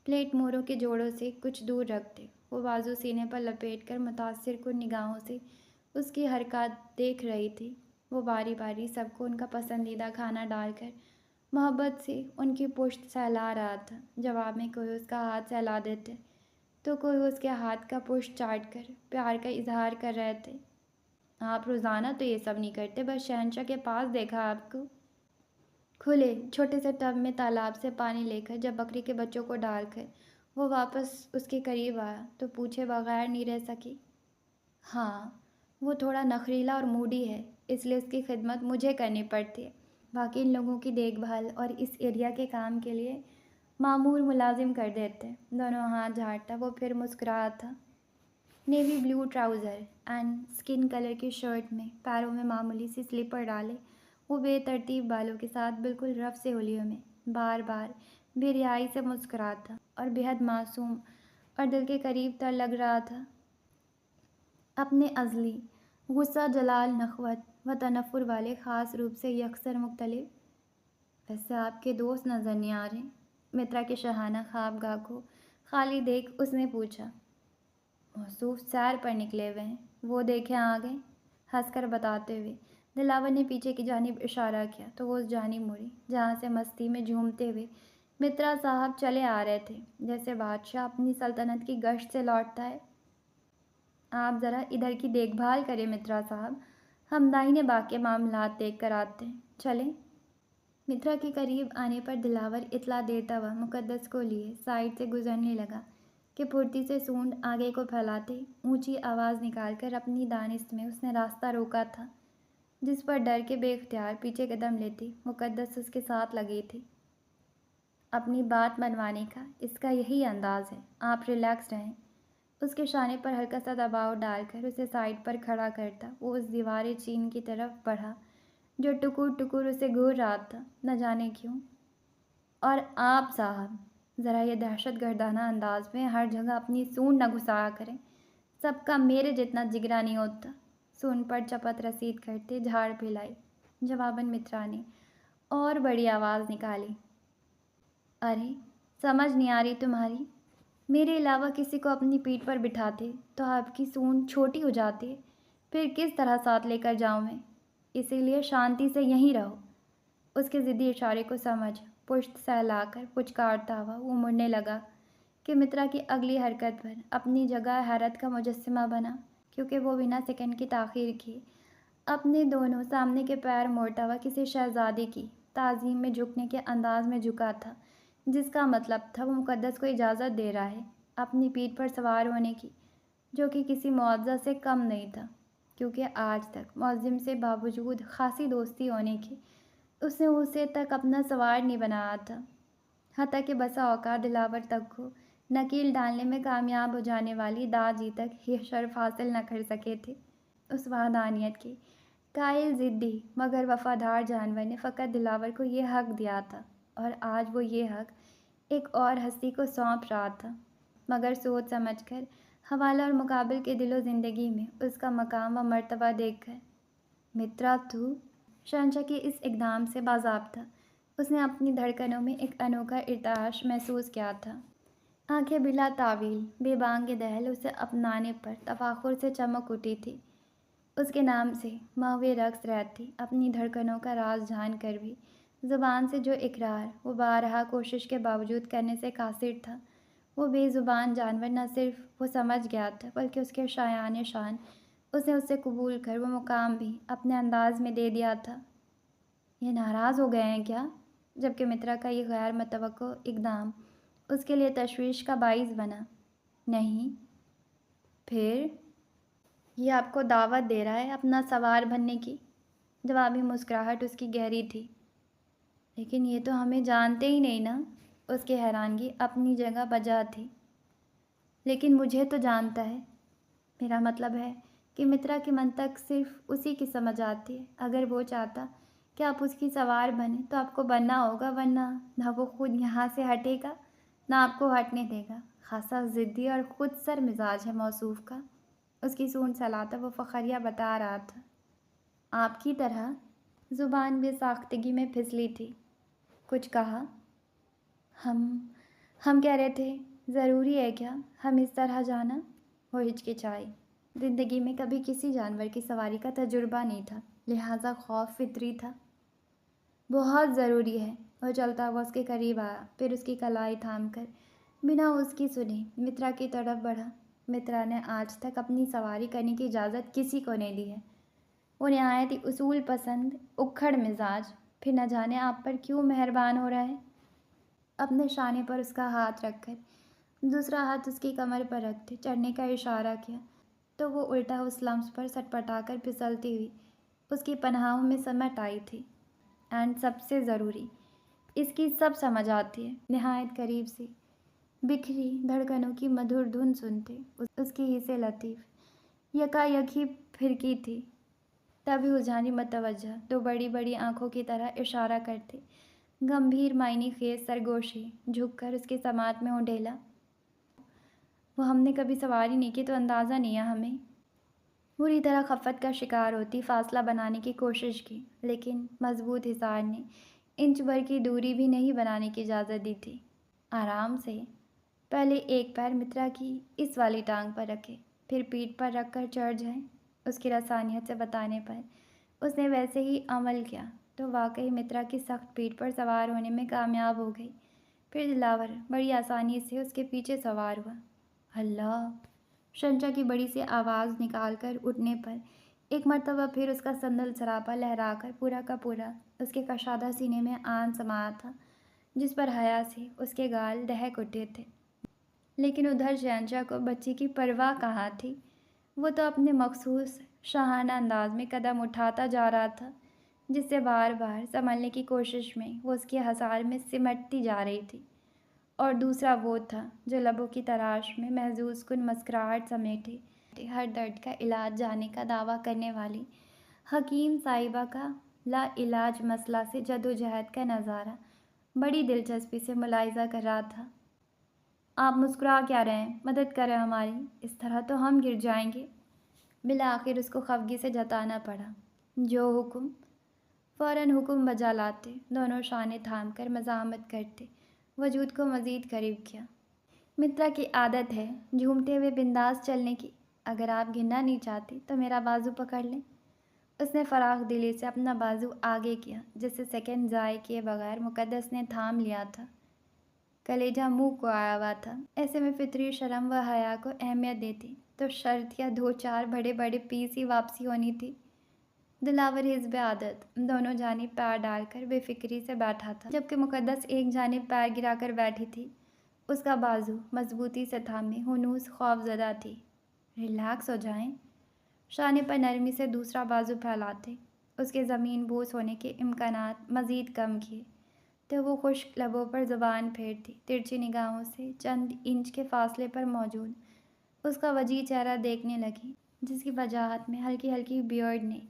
پلیٹ موروں کے جوڑوں سے کچھ دور رکھ دے۔ وہ بازو سینے پر لپیٹ کر متاثر کن نگاہوں سے اس کی حرکات دیکھ رہی تھی۔ وہ باری باری سب کو ان کا پسندیدہ کھانا ڈال کر محبت سے ان کی پشت سہلا رہا تھا۔ جواب میں کوئی اس کا ہاتھ سہلا دیتے تو کوئی اس کے ہاتھ کا پشت چاٹ کر پیار کا اظہار کر رہے تھے۔ آپ روزانہ تو یہ سب نہیں کرتے، بس شہنشاہ کے پاس دیکھا آپ کو۔ کھلے چھوٹے سے ٹب میں تالاب سے پانی لے کر جب بکری کے بچوں کو ڈال کر وہ واپس اس کے قریب آیا تو پوچھے بغیر نہیں رہ سکی۔ ہاں، وہ تھوڑا نخریلا اور موڈی ہے، اس لیے اس کی خدمت مجھے کرنی پڑتی ہے۔ باقی ان لوگوں کی دیکھ بھال اور اس ایریا کے کام کے لیے معمور ملازم کر دیتے۔ دونوں ہاتھ جھاڑتا وہ پھر مسکرایا تھا۔ Navy blue trouser and skin colour کی شرٹ میں پیروں میں معمولی سی سلیپر ڈالے وہ بے ترتیب بالوں کے ساتھ بالکل رف سے ہولیوں میں بار بار بے رحائی سے مسکراتا تھا اور بے حد معصوم اور دل کے قریب تر لگ رہا تھا۔ اپنے ازلی غصہ، جلال، نخوت و تنفر والے خاص روپ سے یکسر مختلف۔ ویسے آپ کے دوست نظر نہیں آ رہے؟ مترا کے شاہانہ خوابگاہ کو خالی دیکھ اس نے پوچھا۔ موصوف سیر پر نکلے ہوئے ہیں، وہ دیکھیں آ گئے، ہنس کر بتاتے ہوئے دلاور نے پیچھے کی جانب اشارہ کیا تو وہ اس جانب مڑی جہاں سے مستی میں جھومتے ہوئے مترا صاحب چلے آ رہے تھے، جیسے بادشاہ اپنی سلطنت کی گشت سے لوٹتا ہے۔ آپ ذرا ادھر کی دیکھ بھال کریں مترا صاحب، ہم داہنے باغ کے معاملات دیکھ کر آتے ہیں، چلیں۔ مترا کے قریب آنے پر دلاور اطلاع دیتا ہوا مقدس کو لیے سائڈ سے گزرنے لگا کہ پھرتی سے سونڈ آگے کو پھیلاتے اونچی آواز نکال کر اپنی دانست میں اس نے راستہ روکا تھا، جس پر ڈر کے بے اختیار پیچھے قدم لیتی مقدس اس کے ساتھ لگی تھی۔ اپنی بات منوانے کا اس کا یہی انداز ہے، آپ ریلیکس رہیں۔ اس کے شانے پر ہلکا سا دباؤ ڈال کر اسے سائڈ پر کھڑا کرتا وہ اس دیوار چین کی طرف بڑھا جو ٹکر ٹکر اسے گھور رہا تھا، نہ جانے کیوں۔ اور آپ صاحب ذرا یہ دہشت گردانہ انداز میں ہر جگہ اپنی سونڈ نہ گھسایا کریں، سب کا میرے جتنا جگرا نہیں ہوتا۔ سونڈ پر چپت رسید کرتے جھاڑ پھیلائی۔ جواباً مترا نے اور بڑی آواز نکالی۔ ارے سمجھ نہیں آ رہی تمہاری؟ میرے علاوہ کسی کو اپنی پیٹھ پر بٹھاتے تو آپ کی سونڈ چھوٹی ہو جاتی، پھر کس طرح ساتھ لے کر جاؤں میں؟ اسی لیے شانتی سے یہیں رہو۔ اس کے ضدی اشارے کو سمجھ پشت سہلا کر پچکارتا ہوا وہ مڑنے لگا کہ مترا کی اگلی حرکت پر اپنی جگہ حیرت کا مجسمہ بنا، کیونکہ وہ بنا سیکنڈ کی تاخیر کیے اپنے دونوں سامنے کے پیر موڑتا ہوا کسی شہزادی کی تعظیم میں جھکنے کے انداز میں جھکا تھا، جس کا مطلب تھا وہ مقدس کو اجازت دے رہا ہے اپنی پیٹھ پر سوار ہونے کی، جو کہ کسی معاوضہ سے کم نہیں تھا، کیونکہ آج تک معظم سے باوجود خاصی دوستی ہونے کی اس نے اسے تک اپنا سوار نہیں بنایا تھا، حتیٰ کہ بسا اوقات دلاور تک کو نکیل ڈالنے میں کامیاب ہو جانے والی داجی تک یہ شرف حاصل نہ کر سکے تھے۔ اس وحدانیت کے قائل ضدی مگر وفادار جانور نے فقط دلاور کو یہ حق دیا تھا، اور آج وہ یہ حق ایک اور ہستی کو سونپ رہا تھا، مگر سوچ سمجھ کر حوالہ اور مقابل کے دل و زندگی میں اس کا مقام و مرتبہ دیکھ کر۔ مترا تو شہنشاہ کے اس اقدام سے باضابطہ اس نے اپنی دھڑکنوں میں ایک انوکھا ارتعاش محسوس کیا تھا۔ آنکھیں بلا تعویل بے بانگ دہل اسے اپنانے پر تفاخر سے چمک اٹھی تھی۔ اس کے نام سے مہوے رقص رہتی اپنی دھڑکنوں کا راز جان کر بھی زبان سے جو اقرار وہ بارہا کوشش کے باوجود کرنے سے قاصر تھا، وہ بے زبان جانور نہ صرف وہ سمجھ گیا تھا بلکہ اس کے شایان شان اس نے اسے قبول کر وہ مقام بھی اپنے انداز میں دے دیا تھا۔ یہ ناراض ہو گئے ہیں کیا؟ جبکہ مترا کا یہ غیر متوقع اقدام اس کے لیے تشویش کا باعث بنا۔ نہیں، پھر یہ آپ کو دعوت دے رہا ہے اپنا سوار بننے کی؟ جوابی مسکراہٹ اس کی گہری تھی۔ لیکن یہ تو ہمیں جانتے ہی نہیں نا۔ اس کی حیرانگی اپنی جگہ بجا تھی۔ لیکن مجھے تو جانتا ہے۔ میرا مطلب ہے کہ مترا کے من تک صرف اسی کی سمجھ آتی ہے۔ اگر وہ چاہتا کہ آپ اس کی سوار بنیں تو آپ کو بننا ہوگا، ورنہ نہ وہ خود یہاں سے ہٹے گا نہ آپ کو ہٹنے دے گا۔ خاصا ضدی اور خود سر مزاج ہے موصوف کا۔ اس کی سونڈ سلاتا وہ فخریہ بتا رہا تھا۔ آپ کی طرح زبان بے ساختگی میں پھسلی تھی۔ کچھ کہا؟ ہم کہہ رہے تھے ضروری ہے کیا ہم اس طرح جانا؟ وہ ہچکچائی۔ زندگی میں کبھی کسی جانور کی سواری کا تجربہ نہیں تھا، لہٰذا خوف فطری تھا۔ بہت ضروری ہے۔ وہ چلتا ہوا اس کے قریب آیا، پھر اس کی کلائی تھام کر بنا اس کی سنے مترا کی طرف بڑھا۔ مترا نے آج تک اپنی سواری کرنے کی اجازت کسی کو نہیں دی ہے۔ وہ نہایت ہی اصول پسند، اکھڑ مزاج، پھر نہ جانے آپ پر کیوں مہربان ہو رہا ہے۔ اپنے شانے پر اس کا ہاتھ رکھ کر دوسرا ہاتھ اس کی کمر پر رکھتے چڑھنے کا اشارہ کیا تو وہ الٹا اس لمس پر سٹپٹا کر پھسلتی ہوئی اس کی پناہوں میں سمٹ آئی تھی۔ اینڈ سب سے ضروری، اس کی سب سمجھ آتی ہے۔ نہایت قریب سے بکھری دھڑکنوں کی مدھر دھن سنتے اس کی حصے لطیف یکا یکھی پھرکی تھی۔ تبھی اس جانب متوجہ دو بڑی بڑی آنکھوں کی طرح اشارہ کرتے گمبھیر معنی خیز سرگوشی جھک کر اس کی سماعت میں اونڈیلا۔ وہ ہم نے کبھی سواری نہیں کی تو اندازہ نہیں ہے ہمیں۔ بری طرح خفت کا شکار ہوتی فاصلہ بنانے کی کوشش کی، لیکن مضبوط حصار نے انچ بھر کی دوری بھی نہیں بنانے کی اجازت دی تھی۔ آرام سے پہلے ایک پیر مترا کی اس والی ٹانگ پر رکھے، پھر پیٹھ پر رکھ کر چڑھ جائیں۔ اس کی رسانیت سے بتانے پر اس نے ویسے ہی عمل کیا تو واقعی مترا کی سخت پیٹھ پر سوار ہونے میں کامیاب ہو گئی۔ پھر دلاور بڑی آسانی سے اس کے پیچھے سوار ہوا۔ اللہ! شنچا کی بڑی سی آواز نکال کر اٹھنے پر ایک مرتبہ پھر اس کا سندل سراپا لہرا کر پورا کا پورا اس کے کشادہ سینے میں آن سمایا تھا، جس پر حیا سے اس کے گال دہک اٹھے تھے۔ لیکن ادھر شہنشاہ کو بچی کی پرواہ کہاں تھی؟ وہ تو اپنے مخصوص شاہانہ انداز میں قدم اٹھاتا جا رہا تھا، جس سے بار بار سنبھلنے کی کوشش میں وہ اس کے حصار میں سمٹتی جا رہی تھی۔ اور دوسرا وہ تھا جو لبوں کی تراش میں محظوظ کن مسکراہٹ سمیٹے ہر درد کا علاج جانے کا دعویٰ کرنے والی حکیم صاحبہ کا لا علاج مسئلہ سے جدوجہد کا نظارہ بڑی دلچسپی سے ملاحظہ کر رہا تھا۔ آپ مسکرا کیا رہے ہیں؟ مدد کریں ہماری، اس طرح تو ہم گر جائیں گے۔ بالآخر اس کو خفگی سے جتانا پڑا۔ جو حکم؟ فوراً حکم بجا لاتے دونوں شانے تھام کر مزاحمت کرتے وجود کو مزید قریب کیا۔ مترا کی عادت ہے جھومتے ہوئے بنداس چلنے کی، اگر آپ گرنا نہیں چاہتے تو میرا بازو پکڑ لیں۔ اس نے فراخ دلی سے اپنا بازو آگے کیا، جسے سیکنڈ ضائع کیے بغیر مقدس نے تھام لیا تھا۔ کلیجہ منہ کو آیا ہوا تھا۔ ایسے میں فطری شرم و حیا کو اہمیت دیتی تو شرط یا دو چار بڑے بڑے پیس ہی واپسی ہونی تھی۔ دلاور حزب عادت دونوں جانب پیر ڈال کر بے فکری سے بیٹھا تھا، جبکہ مقدس ایک جانب پیر گرا کر بیٹھی تھی، اس کا بازو مضبوطی سے تھامے ہنوز خوف زدہ تھی۔ ریلیکس ہو جائیں۔ شانے پر نرمی سے دوسرا بازو پھیلاتے اس کے زمین بوس ہونے کے امکانات مزید کم کیے تو وہ خشک لبوں پر زبان پھیرتی ترچھی نگاہوں سے چند انچ کے فاصلے پر موجود اس کا وجیح چہرہ دیکھنے لگی، جس کی وجاہت میں ہلکی ہلکی بیئرڈ نے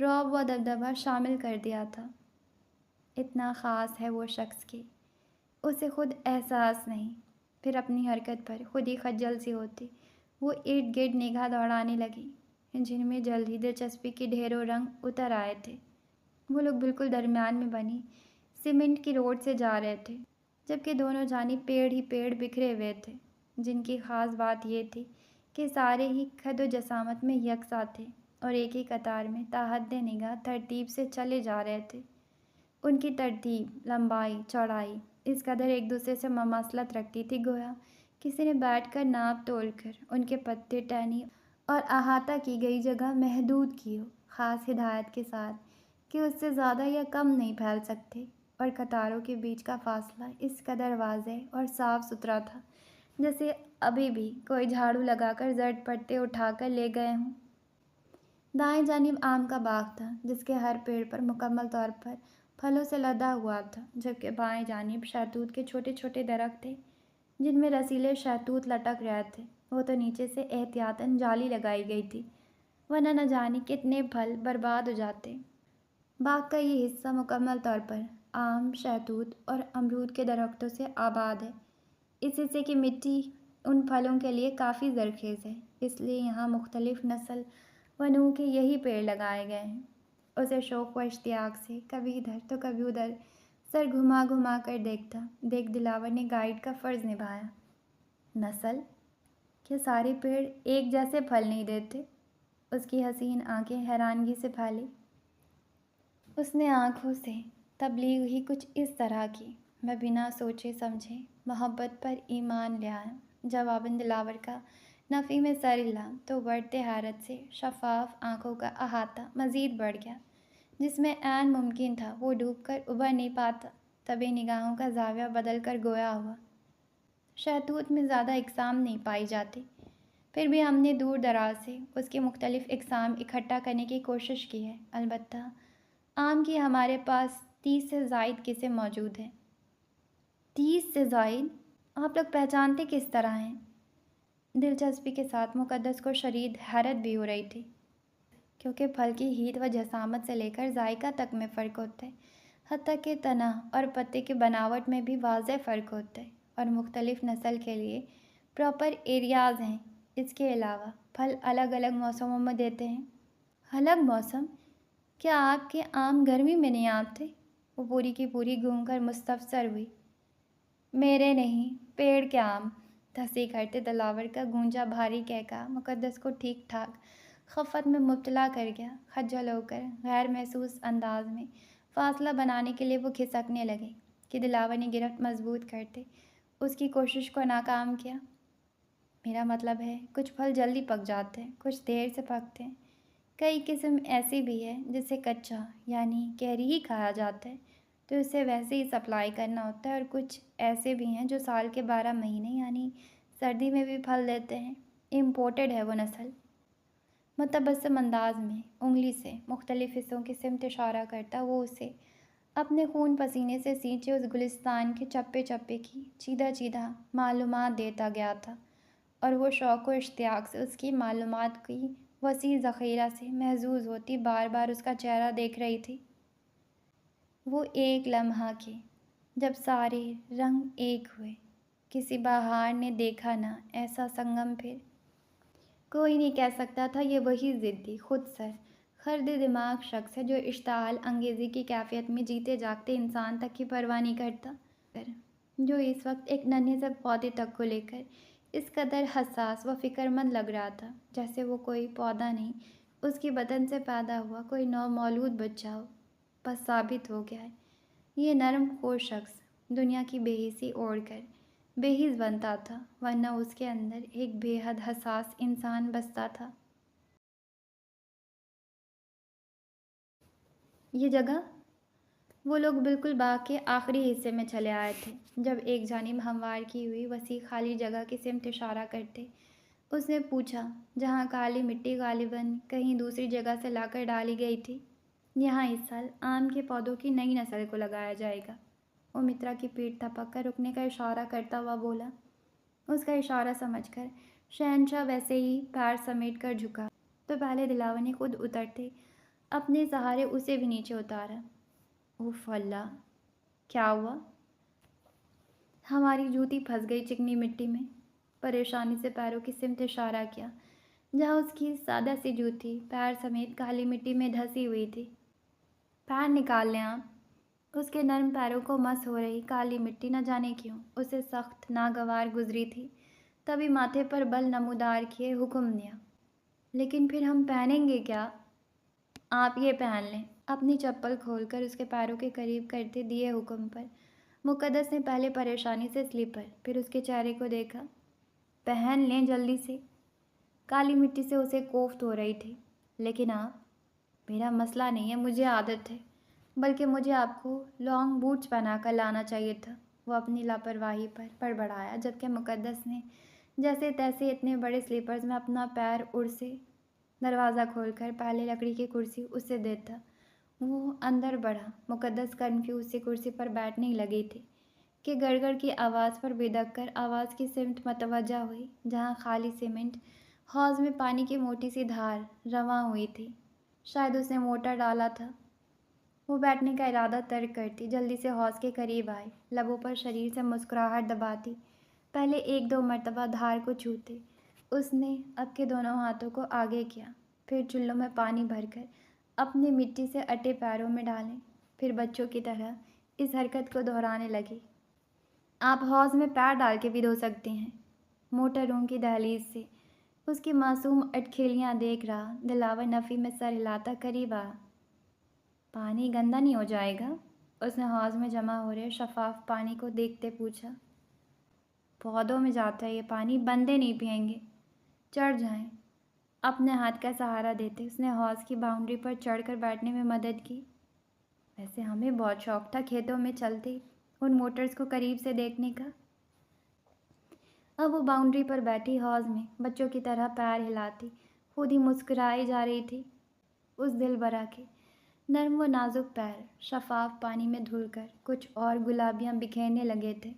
رعب و دبدبہ شامل کر دیا تھا۔ اتنا خاص ہے وہ شخص کہ اسے خود احساس نہیں۔ پھر اپنی حرکت پر خود ہی خجل سی ہوتی وہ ارد گرد نگاہ دوڑانے لگی، جن میں جلد ہی دلچسپی کے ڈھیروں رنگ اتر آئے تھے۔ وہ لوگ بالکل درمیان میں بنی سیمنٹ کی روڈ سے جا رہے تھے، جبکہ دونوں جانب پیڑ ہی پیڑ بکھرے ہوئے تھے، جن کی خاص بات یہ تھی کہ سارے ہی قد و جسامت میں یکساں تھے اور ایک ہی قطار میں تاحد نگاہ ترتیب سے چلے جا رہے تھے۔ ان کی ترتیب، لمبائی، چوڑائی اس قدر ایک دوسرے سے مماثلت رکھتی تھی گویا کسی نے بیٹھ کر ناپ تول کر ان کے پتے ٹہنی اور احاطہ کی گئی جگہ محدود کی ہو، خاص ہدایت کے ساتھ کہ اس سے زیادہ یا کم نہیں پھیل سکتے، اور قطاروں کے بیچ کا فاصلہ اس قدر واضح اور صاف ستھرا تھا جیسے ابھی بھی کوئی جھاڑو لگا کر زرد پتے اٹھا کر لے گئے ہوں۔ دائیں جانب آم کا باغ تھا، جس کے ہر پیڑ پر مکمل طور پر پھلوں سے لدا ہوا تھا، جبکہ بائیں جانب شہتوت کے چھوٹے چھوٹے درخت تھے جن میں رسیلے شہتوت لٹک رہے تھے، وہ تو نیچے سے احتیاطاً جالی لگائی گئی تھی، ورنہ نہ جانے کتنے پھل برباد ہو جاتے۔ باغ کا یہ حصہ مکمل طور پر آم، شہتوت اور امرود کے درختوں سے آباد ہے۔ اس حصے کی مٹی ان پھلوں کے لیے کافی زرخیز ہے، اس لیے یہاں مختلف نسل و نوع کے یہی پیڑ لگائے گئے ہیں۔ اسے شوق و اشتیاق سے کبھی ادھر تو کبھی ادھر سر گھما گھما کر دیکھتا دیکھ دلاور نے گائیڈ کا فرض نبھایا۔ نسل؟ کیا سارے پیڑ ایک جیسے پھل نہیں دیتے؟ اس کی حسین آنکھیں حیرانگی سے پھیلی۔ اس نے آنکھوں سے تبلیغ ہی کچھ اس طرح کی، میں بنا سوچے سمجھے محبت پر ایمان لے آیا۔ جواباً دلاور کا نفی میں سر ہلا تو بڑھتے حیرت سے شفاف آنکھوں کا احاطہ مزید بڑھ گیا، جس میں عین ممکن تھا وہ ڈوب کر ابھر نہیں پاتا۔ تبھی نگاہوں کا زاویہ بدل کر گویا ہوا۔ شہتوت میں زیادہ اقسام نہیں پائی جاتی، پھر بھی ہم نے دور دراز سے اس کی مختلف اقسام اکٹھا کرنے کی کوشش کی ہے۔ البتہ آم کی ہمارے پاس 30 سے زائد قسم موجود ہیں۔ 30 سے زائد؟ آپ لوگ پہچانتے کس طرح ہیں؟ دلچسپی کے ساتھ مقدس کو شدید حیرت بھی ہو رہی تھی، کیونکہ پھل کی ہیٹ و جسامت سے لے کر ذائقہ تک میں فرق ہوتا ہے، حتیٰ کہ تنہ اور پتے کی بناوٹ میں بھی واضح فرق ہوتا ہے، اور مختلف نسل کے لیے پراپر ایریاز ہیں۔ اس کے علاوہ پھل الگ الگ موسموں میں دیتے ہیں۔ الگ موسم؟ کیا آپ کے آم گرمی میں نہیں آتے؟ وہ پوری کی پوری گھوم کر مستفسر ہوئی۔ میرے نہیں، پیڑ کے آم، تصحیح کرتے دلاور کا گونجا بھاری کہکا مقدس کو ٹھیک ٹھاک خفت میں مبتلا کر گیا۔ خجل ہو کر غیر محسوس انداز میں فاصلہ بنانے کے لیے وہ کھسکنے لگے کہ دلاور نے گرفت مضبوط کرتے اس کی کوشش کو ناکام کیا۔ میرا مطلب ہے کچھ پھل جلدی پک جاتے ہیں، کچھ دیر سے پکتے ہیں۔ کئی قسم ایسی بھی ہے جسے کچا یعنی کیری ہی کھایا جاتا ہے، تو اسے ویسے ہی سپلائی کرنا ہوتا ہے، اور کچھ ایسے بھی ہیں جو سال کے 12 مہینے یعنی سردی میں بھی پھل دیتے ہیں۔ امپورٹڈ ہے وہ نسل۔ متبسم انداز میں انگلی سے مختلف حصوں کی سمت اشارہ کرتا وہ اسے اپنے خون پسینے سے سینچے اس گلستان کے چپے چپے کی چیدہ چیدہ معلومات دیتا گیا تھا، اور وہ شوق و اشتیاق سے اس کی معلومات کی وسیع ذخیرہ سے محظوظ ہوتی بار بار اس کا چہرہ دیکھ رہی تھی۔ وہ ایک لمحہ کے جب سارے رنگ ایک ہوئے، کسی بہار نے دیکھا نہ ایسا سنگم پھر۔ کوئی نہیں کہہ سکتا تھا یہ وہی ضدی، خود سر خرد دماغ شخص ہے جو اشتعال انگیزی کی کیفیت میں جیتے جاگتے انسان تک کی پرواہ نہیں کرتا، جو اس وقت ایک ننھے سے پودے تک کو لے کر اس قدر حساس و فکر مند لگ رہا تھا جیسے وہ کوئی پودا نہیں، اس کی بدن سے پیدا ہوا کوئی نو مولود بچہ ہو۔ بس ثابت ہو گیا ہے، یہ نرم خوش شخص دنیا کی بے حسی اوڑھ کر بے حس بنتا تھا، ورنہ اس کے اندر ایک بے حد حساس انسان بستا تھا۔ یہ جگہ؟ وہ لوگ بالکل باغ کے آخری حصے میں چلے آئے تھے، جب ایک جانب ہموار کی ہوئی وسیع خالی جگہ کی سمت اشارہ کرتے اس نے پوچھا، جہاں کالی مٹی غالباً کہیں دوسری جگہ سے لا کر ڈالی گئی تھی۔ یہاں اس سال آم کے پودوں کی نئی نسل کو لگایا جائے گا۔ وہ مترا کی پیٹھ تھپک کر رکنے کا اشارہ کرتا ہوا بولا۔ اس کا اشارہ سمجھ کر شہنشاہ ویسے ہی پیر سمیٹ کر جھکا تو پہلے دلاور نے خود اترتے اپنے سہارے اسے بھی نیچے اتارا۔ اوف اللہ! کیا ہوا؟ ہماری جوتی پھنس گئی چکنی مٹی میں۔ پریشانی سے پیروں کی سمت اشارہ کیا، جہاں اس کی سادہ سی جوتی پیر سمیت کالی مٹی میں دھسی ہوئی تھی۔ پیر نکال لیں آپ۔ اس کے نرم پیروں کو مس ہو رہی کالی مٹی نہ جانے کیوں اسے سخت ناگوار گزری تھی، تبھی ماتھے پر بل نمودار کیے حکم دیا۔ لیکن پھر ہم پہنیں گے کیا؟ آپ یہ پہن لیں۔ اپنی چپل کھول کر اس کے پیروں کے قریب کرتے دیے حکم پر مقدس نے پہلے پریشانی سے سلیپر پھر اس کے چہرے کو دیکھا۔ پہن لیں جلدی سے۔ کالی مٹی سے اسے کوفت ہو رہی تھی۔ لیکن آپ؟ میرا مسئلہ نہیں ہے، مجھے عادت ہے، بلکہ مجھے آپ کو لانگ بوٹس پہنا کر لانا چاہیے تھا۔ وہ اپنی لاپرواہی پر بڑبڑایا، جبکہ مقدس نے جیسے تیسے اتنے بڑے سلیپرز میں اپنا پیر اڑ سے دروازہ کھول کر پہلے لکڑی کی کرسی اسے دیتا۔ وہ اندر بڑھا۔ مقدس کنفیوز سی کرسی پر بیٹھنے ہی لگی تھی کہ گڑگڑ کی آواز پر بدک کر آواز کی سمت متوجہ ہوئی جہاں خالی سیمنٹ حوض میں پانی کی موٹی سی دھار رواں ہوئی تھی۔ شاید اس نے موٹر ڈالا تھا۔ وہ بیٹھنے کا ارادہ ترک کرتی جلدی سے حوض کے قریب آئی، لبوں پر شریر سے مسکراہٹ دباتی، پہلے ایک دو مرتبہ دھار کو چھوتے۔ اس نے اب کے دونوں ہاتھوں کو آگے کیا، پھر چلوں میں پانی بھر کر اپنے مٹی سے اٹے پیروں میں ڈالیں، پھر بچوں کی طرح اس حرکت کو دہرانے لگی۔ آپ حوض میں پیر ڈال کے بھی دھو سکتے ہیں۔ موٹر روم کی دہلیز سے اس کی معصوم اٹکھیلیاں دیکھ رہا دلاور نفی میں سر ہلاتا قریب آیا۔ پانی گندا نہیں ہو جائے گا؟ اس نے حوض میں جمع ہو رہے شفاف پانی کو دیکھتے پوچھا۔ پودوں میں جاتا ہے یہ پانی، بندے نہیں پئیں گے۔ چڑھ جائیں۔ اپنے ہاتھ کا سہارا دیتے اس نے حوض کی باؤنڈری پر چڑھ کر بیٹھنے میں مدد کی۔ ویسے ہمیں بہت شوق تھا کھیتوں میں چلتے ان موٹرز کو قریب سے دیکھنے کا۔ اب وہ باؤنڈری پر بیٹھی حوض میں بچوں کی طرح پیر ہلاتی خود ہی مسکرائی جا رہی تھی۔ اس دل برا کے نرم و نازک پیر شفاف پانی میں دھل کر کچھ اور گلابیاں بکھیرنے لگے تھے۔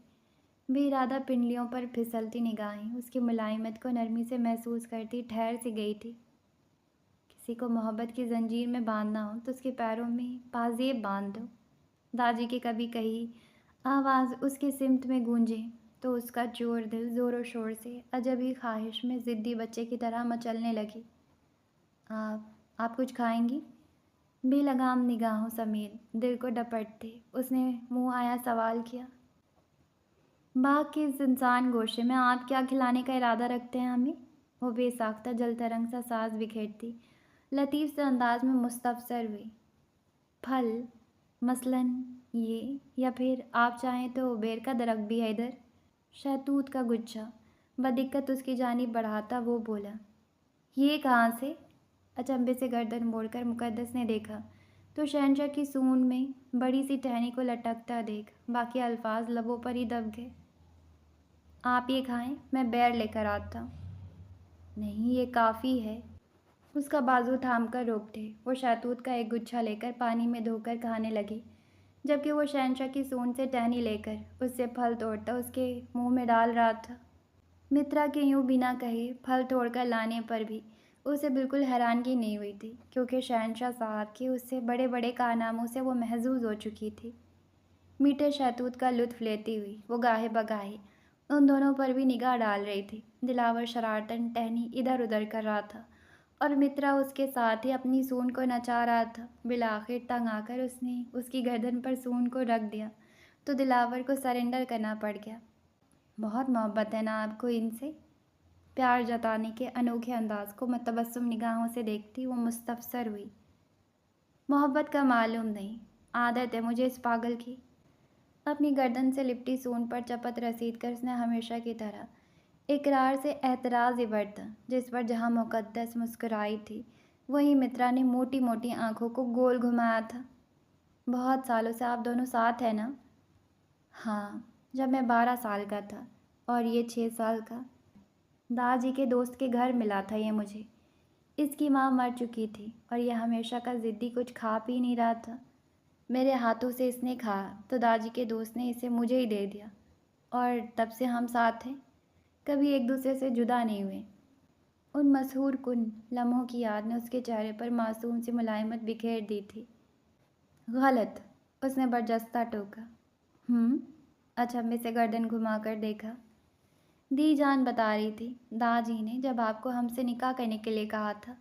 بے ارادہ پنڈلیوں پر پھسلتی نگاہیں اس کی ملائمت کو نرمی سے محسوس کرتی ٹھہر سی گئی تھی۔ کسی کو محبت کی زنجیر میں باندھنا ہو تو اس کے پیروں میں پازیب باندھ دو۔ داجی کی کبھی کہی آواز اس کی سمت میں گونجے تو اس کا چور دل زور و شور سے عجبی خواہش میں ضدی بچے کی طرح مچلنے لگی۔ آپ کچھ کھائیں گی؟ بے لگام نگاہوں سمیت دل کو ڈپٹتے اس نے منہ آیا سوال کیا۔ باغ کے اس انسان گوشے میں آپ کیا کھلانے کا ارادہ رکھتے ہیں ہمیں؟ وہ بے ساختہ جل ترنگ سا ساز بکھیرتی لطیف سے انداز میں مستفسر ہوئی۔ پھل مثلاً یہ، یا پھر آپ چاہیں تو بیر کا درخت بھی ہے ادھر۔ شہتوت کا گچھا بدقت اس کی جانب بڑھاتا وہ بولا۔ یہ کہاں سے؟ اچنبے سے گردن موڑ کر مقدس نے دیکھا تو شہنشاہ کی سونڈ میں بڑی سی ٹہنی کو لٹکتا دیکھ باقی الفاظ لبوں پر ہی دب گئے۔ آپ یہ کھائیں، میں بیر لے کر آتا ہوں۔ نہیں، یہ کافی ہے۔ اس کا بازو تھام کر روکتے وہ شہتوت کا ایک گچھا لے کر پانی میں دھو کر کھانے لگی، جبکہ وہ شہنشاہ کی سونڈ سے ٹہنی لے کر اس سے پھل توڑتا اس کے منہ میں ڈال رہا تھا۔ مترا کے یوں بنا کہے پھل توڑ کر لانے پر بھی اسے بالکل حیرانگی نہیں ہوئی تھی، کیونکہ شہنشاہ صاحب کے اس سے بڑے بڑے کارناموں سے وہ محظوظ ہو چکی تھی۔ میٹھے شہتوت کا لطف لیتی ہوئی وہ گاہے بگاہے ان دونوں پر بھی نگاہ ڈال رہی تھی۔ دلاور شرارتاً ٹہنی ادھر ادھر کر رہا تھا اور مترا اس کے ساتھ ہی اپنی سونڈ کو نچا رہا تھا۔ بالآخر تنگ آ کر اس نے اس کی گردن پر سونڈ کو رکھ دیا تو دلاور کو سرنڈر کرنا پڑ گیا۔ بہت محبت ہے نا آپ کو ان سے؟ پیار جتانے کے انوکھے انداز کو متبسم نگاہوں سے دیکھتی وہ مستفسر ہوئی۔ محبت کا معلوم نہیں، عادت ہے مجھے اس پاگل کی۔ اپنی گردن سے لپٹی سونڈ پر چپت رسید کر اس نے ہمیشہ کی طرح اقرار سے اعتراض ہی برتا، جس پر جہاں مقدس مسکرائی تھی وہیں مترا نے موٹی موٹی آنکھوں کو گول گھمایا تھا۔ بہت سالوں سے آپ دونوں ساتھ ہیں نا؟ ہاں، جب میں 12 سال کا تھا اور یہ 6 سال کا۔ داجی کے دوست کے گھر ملا تھا یہ مجھے۔ اس کی ماں مر چکی تھی اور یہ ہمیشہ کا ضدی کچھ کھا پی نہیں رہا تھا۔ میرے ہاتھوں سے اس نے کھایا تو داجی کے دوست نے اسے مجھے ہی دے دیا، اور تب سے ہم ساتھ ہیں، کبھی ایک دوسرے سے جدا نہیں ہوئے۔ ان مسحور کن لمحوں کی یاد نے اس کے چہرے پر معصوم سی ملائمت بکھیر دی تھی۔ غلط، اس نے برجستہ ٹوکا۔ اچنبے سے گردن گھما کر دیکھا۔ دی جان بتا رہی تھی داجی نے جب آپ کو ہم سے نکاح کرنے کے لیے کہا تھا،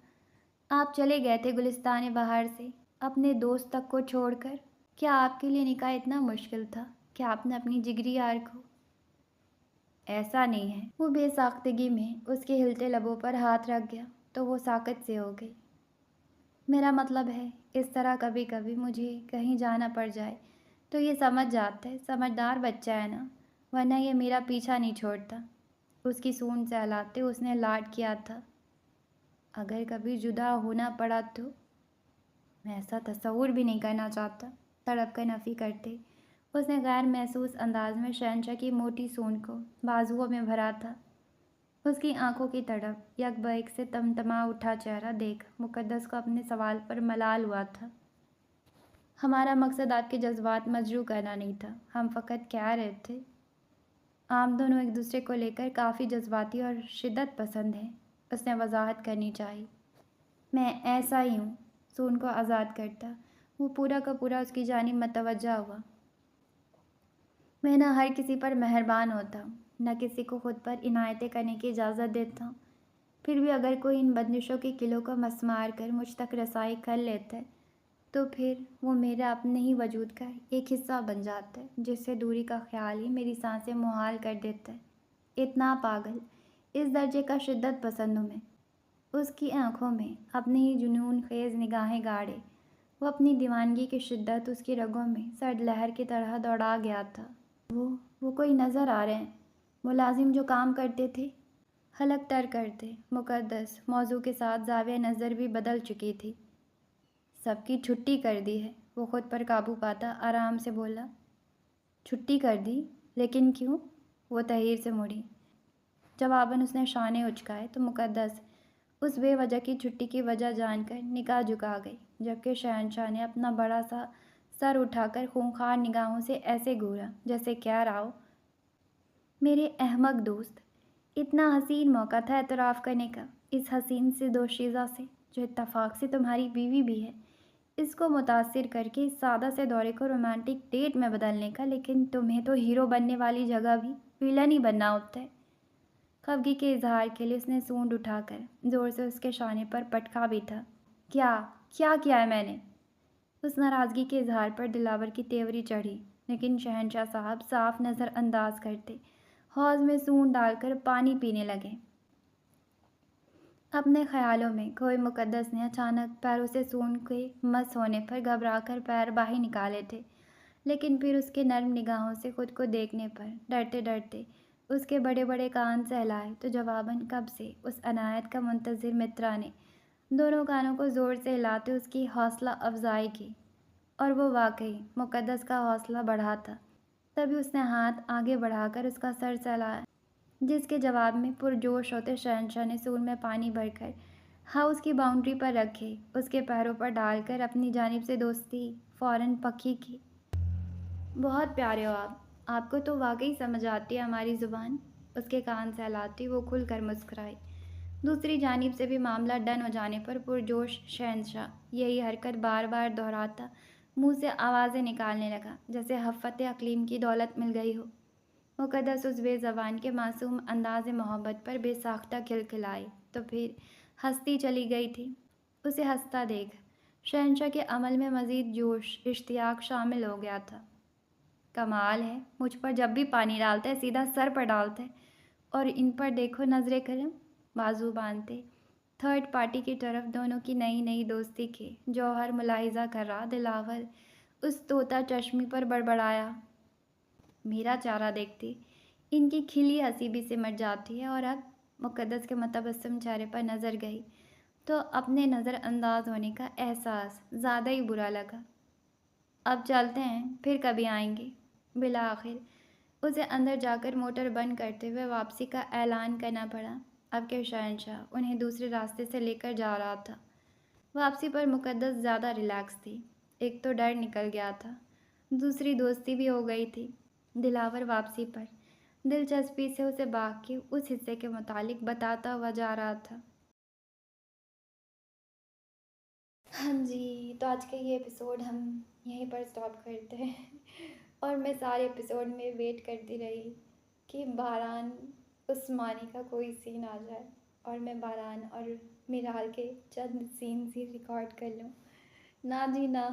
آپ چلے گئے تھے گلستان بہار سے اپنے دوست تک کو چھوڑ کر۔ کیا آپ کے لیے نکاح اتنا مشکل تھا کہ آپ نے اپنی جگری یار کو؟ ایسا نہیں ہے۔ وہ بے ساختگی میں اس کے ہلتے لبوں پر ہاتھ رکھ گیا تو وہ ساکت سے ہو گئی۔ میرا مطلب ہے اس طرح کبھی کبھی مجھے کہیں جانا پڑ جائے تو یہ سمجھ جاتا ہے، سمجھدار بچہ ہے نا، ورنہ یہ میرا پیچھا نہیں چھوڑتا۔ اس کی سونڈ سے ہلاتے اس نے لاڈ کیا تھا۔ اگر کبھی جدا ہونا پڑا تو؟ میں ایسا تصور بھی نہیں کرنا چاہتا، تڑپ کر نفی کرتے اس نے غیر محسوس انداز میں شہنشاہ کی موٹی سونڈ کو بازوؤں میں بھرا تھا۔ اس کی آنکھوں کی طرف یک بیک سے تمتما اٹھا چہرہ دیکھ مقدس کو اپنے سوال پر ملال ہوا تھا۔ ہمارا مقصد آپ کے جذبات مجروح کرنا نہیں تھا، ہم فقط کہہ رہے تھے آپ دونوں ایک دوسرے کو لے کر کافی جذباتی اور شدت پسند ہیں۔ اس نے وضاحت کرنی چاہی۔ میں ایسا ہی ہوں، سون کو آزاد کرتا۔ وہ پورا کا پورا اس کی جانب متوجہ ہوا۔ میں نہ ہر کسی پر مہربان ہوتا ہوں، نہ کسی کو خود پر عنایتیں کرنے کی اجازت دیتا ہوں۔ پھر بھی اگر کوئی ان بندشوں کے قلعوں کو مسمار کر مجھ تک رسائی کر لیتا ہے تو پھر وہ میرے اپنے ہی وجود کا ایک حصہ بن جاتا ہے، جس سے دوری کا خیال ہی میری سانسیں محال کر دیتا ہے۔ اتنا پاگل، اس درجے کا شدت پسند ہوں میں۔ اس کی آنکھوں میں اپنی ہی جنون خیز نگاہیں گاڑے، وہ اپنی دیوانگی کی شدت اس کی رگوں میں سرد لہر کی طرح دوڑا گیا تھا۔ وہ کوئی نظر آ رہے ہیں، ملازم جو کام کرتے تھے، حلق تر کرتے۔ مقدس موضوع کے ساتھ زاویہ نظر بھی بدل چکی تھی۔ سب کی چھٹی کر دی ہے، وہ خود پر قابو پاتا آرام سے بولا۔ چھٹی کر دی؟ لیکن کیوں؟ وہ تحیر سے مڑی۔ جواباً اس نے شانے اچکائے تو مقدس اس بے وجہ کی چھٹی کی وجہ جان کر نگاہ جھکا گئی، جبکہ شہنشاہ نے اپنا بڑا سا سر اٹھا کر خونخوار نگاہوں سے ایسے گھورا جیسے کہہ رہا ہو، میرے احمق دوست، اتنا حسین موقع تھا اعتراف کرنے کا، اس حسین سی دوشیزہ سے جو اتفاق سے تمہاری بیوی بھی ہے، اس کو متاثر کر کے اس سادہ سے دورے کو رومانٹک ڈیٹ میں بدلنے کا، لیکن تمہیں تو ہیرو بننے والی جگہ بھی ویلن ہی بننا ہوتا ہے۔ خفگی کے اظہار کے لیے اس نے سونڈ اٹھا کر زور سے اس کے شانے پر پٹکا بھی تھا۔ کیا کیا ہے میں نے؟ اس ناراضگی کے اظہار پر دلاور کی تیوری چڑھی، لیکن شہنشاہ صاحب صاف نظر انداز کرتے حوض میں سونڈ ڈال کر پانی پینے لگے۔ اپنے خیالوں میں کھوئے مقدس نے اچانک پیروں سے سونڈ کے مس ہونے پر گھبرا کر پیر باہر نکالے تھے، لیکن پھر اس کے نرم نگاہوں سے خود کو دیکھنے پر ڈرتے ڈرتے اس کے بڑے بڑے کان سہلائے تو جواباً کب سے اس عنایت کا منتظر مترا نے دونوں کانوں کو زور سے ہلاتے اس کی حوصلہ افزائی کی، اور وہ واقعی مقدس کا حوصلہ بڑھا تھا۔ تبھی اس نے ہاتھ آگے بڑھا کر اس کا سر سہلایا، جس کے جواب میں پرجوش ہوتے شہنشاہ نے سون میں پانی بھر کر ہاؤس کی باؤنڈری پر رکھے اس کے پیروں پر ڈال کر اپنی جانب سے دوستی فوراً پکی کی۔ بہت پیارے ہو آپ کو تو واقعی سمجھ آتی ہے ہماری زبان۔ اس کے کان سہلاتی وہ کھل کر مسکرائی۔ دوسری جانب سے بھی معاملہ ڈن ہو جانے پر پرجوش شہنشاہ یہی حرکت بار بار دہراتا منہ سے آوازیں نکالنے لگا جیسے حفت اقلیم کی دولت مل گئی ہو۔ مقدس اس بے زبان کے معصوم انداز محبت پر بے ساختہ کھلکھلائی تو پھر ہنستی چلی گئی تھی۔ اسے ہنستا دیکھ شہنشاہ کے عمل میں مزید جوش اشتیاق شامل ہو گیا تھا۔ کمال ہے، مجھ پر جب بھی پانی ڈالتا ہے سیدھا سر پر ڈالتا ہے، اور ان پر دیکھو نظر کرم، بازو باندھتے تھرڈ پارٹی کی طرف دونوں کی نئی نئی دوستی کے جوہر ملاحظہ کر رہا دلاور اس طوطا چشمی پر بڑبڑایا۔ میرا چارہ دیکھتے ان کی کھلی ہنسی بھی سمٹ جاتی ہے، اور اب مقدس کے متبسم چہرے پر نظر گئی تو اپنے نظر انداز ہونے کا احساس زیادہ ہی برا لگا۔ اب چلتے ہیں، پھر کبھی آئیں گے۔ بالآخر اسے اندر جا کر موٹر بند کرتے ہوئے واپسی کا اعلان کرنا پڑا۔ اب کہ شہنشاہ انہیں دوسرے راستے سے لے کر جا رہا تھا۔ واپسی پر مقدس زیادہ ریلیکس تھی۔ ایک تو ڈر نکل گیا تھا، دوسری دوستی بھی ہو گئی تھی۔ دلاور واپسی پر دلچسپی سے اسے باغ کے اس حصے کے متعلق بتاتا ہوا جا رہا تھا۔ ہاں جی، تو آج کا یہ ایپیسوڈ ہم یہیں پر سٹاپ کرتے ہیں، اور میں سارے ایپیسوڈ میں ویٹ کرتی رہی کہ باران عثمانی کا کوئی سین آ جائے اور میں باران اور میرال کے چند سینز ہی ریکارڈ کر لوں۔ نہ جی نہ،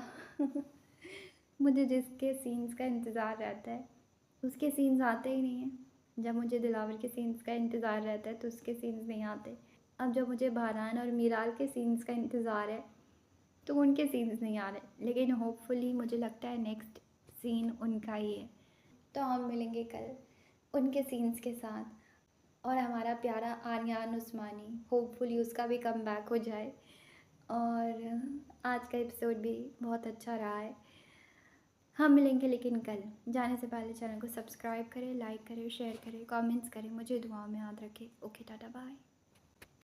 مجھے جس کے سینز کا انتظار رہتا ہے اس کے سینز آتے ہی نہیں ہیں۔ جب مجھے دلاور کے سینز کا انتظار رہتا ہے تو اس کے سینز نہیں آتے۔ اب جب مجھے باران اور میرال کے سینز کا انتظار ہے تو ان کے سینز نہیں آ رہے، لیکن ہوپ فلی مجھے لگتا ہے نیکسٹ سین ان کا ہی ہے۔ تو ہم ملیں گے کل ان کے سینز کے ساتھ، اور ہمارا پیارا آریان عثمانی ہوپ فلی اس کا بھی کم بیک ہو جائے۔ اور آج کا ایپیسوڈ بھی بہت اچھا رہا ہے۔ ہم ملیں گے لیکن کل۔ جانے سے پہلے چینل کو سبسکرائب کریں، لائک کریں، شیئر کریں، کامنٹس کریں، مجھے دعاؤں میں یاد رکھیں۔ Okay, tata, bye.